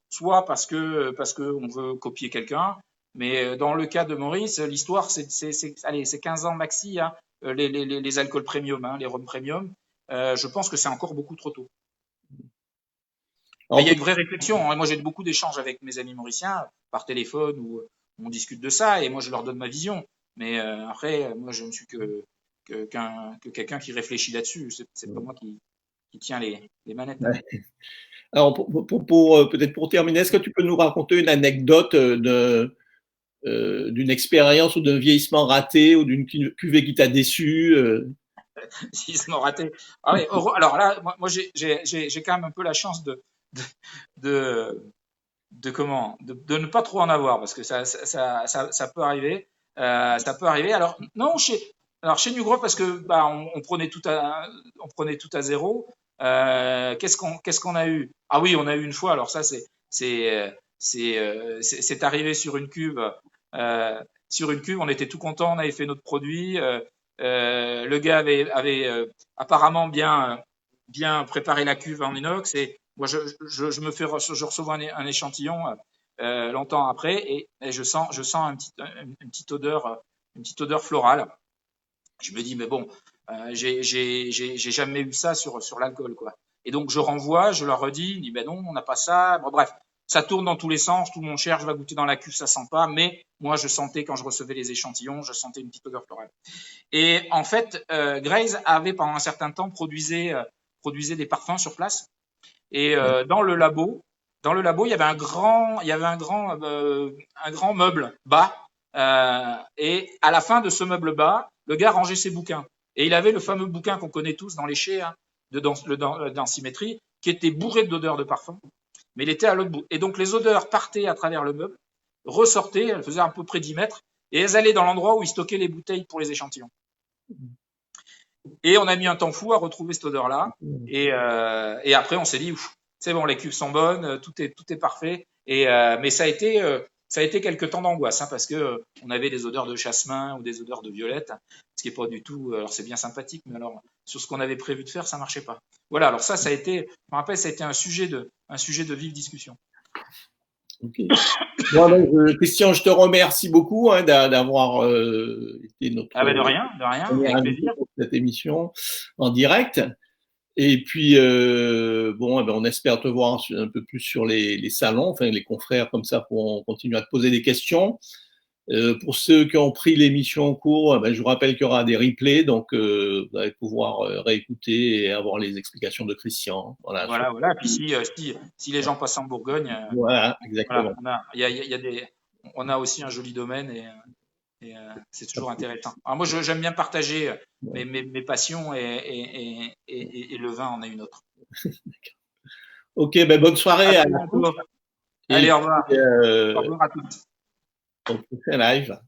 Soit parce que on veut copier quelqu'un. Mais dans le cas de Maurice, l'histoire, c'est 15 ans maxi, hein, les alcools premium, hein, les rhums premium. Je pense que c'est encore beaucoup trop tôt. Mais il y a une vraie réflexion, hein. Moi, j'ai beaucoup d'échanges avec mes amis mauriciens par téléphone où on discute de ça et moi, je leur donne ma vision. Mais après, moi, je ne suis que quelqu'un qui réfléchit là-dessus. C'est pas moi qui tient les manettes. Ouais. Alors, peut-être pour terminer, est-ce que tu peux nous raconter une anecdote d'une expérience ou d'un vieillissement raté ou d'une cuvée qui t'a déçu? Vieillissement raté. Ah oui, alors là, moi j'ai quand même un peu la chance de ne pas trop en avoir parce que ça peut arriver. Ça peut arriver. Alors non, chez New Grove parce que on prenait tout à zéro. Qu'est-ce qu'on a eu? Ah oui, on a eu une fois. Alors ça c'est arrivé sur une cuve. On était tout content, on avait fait notre produit. Le gars avait apparemment bien préparé la cuve en inox et moi je reçois un échantillon longtemps après et je sens une petite odeur florale. Je me dis mais bon, j'ai jamais eu ça sur l'alcool quoi. Et donc je renvoie, je leur redis, ils disent ben non, on n'a pas ça. Bon, bref, ça tourne dans tous les sens, tout le monde cherche, va goûter dans la cuve, ça sent pas. Mais moi je sentais quand je recevais les échantillons, je sentais une petite odeur florale. Et en fait, Graze avait pendant un certain temps produisait des parfums sur place. Et dans le labo, il y avait un grand meuble bas. Et à la fin de ce meuble bas, le gars rangeait ses bouquins. Et il avait le fameux bouquin qu'on connaît tous dans les chais de densimétrie, qui était bourré d'odeurs de parfum, mais il était à l'autre bout. Et donc les odeurs partaient à travers le meuble, ressortaient, elles faisaient à peu près 10 mètres, et elles allaient dans l'endroit où il stockait les bouteilles pour les échantillons. Et on a mis un temps fou à retrouver cette odeur-là. Et après, on s'est dit, c'est bon, les cuves sont bonnes, tout est parfait. Mais ça a été quelques temps d'angoisse, parce que on avait des odeurs de jasmin ou des odeurs de violette, ce qui est pas du tout. Alors c'est bien sympathique, mais alors sur ce qu'on avait prévu de faire, ça marchait pas. Voilà. Alors ça a été, je me rappelle, ça a été un sujet de vive discussion. Ok. Bon, Christian, je te remercie beaucoup d'avoir été notre. De rien, avec plaisir. Pour cette émission en direct. Et puis, on espère te voir un peu plus sur les salons, enfin les confrères comme ça pour continuer à te poser des questions. Pour ceux qui ont pris l'émission en cours, je vous rappelle qu'il y aura des replays, donc vous allez pouvoir réécouter et avoir les explications de Christian. Voilà. Puis si les gens passent en Bourgogne, voilà, exactement. Voilà, on a aussi un joli domaine et c'est toujours intéressant. Alors moi, j'aime bien partager mes passions et le vin en est une autre. Ok, bonne soirée. Allez, au revoir. Au revoir à tous. Au prochain live.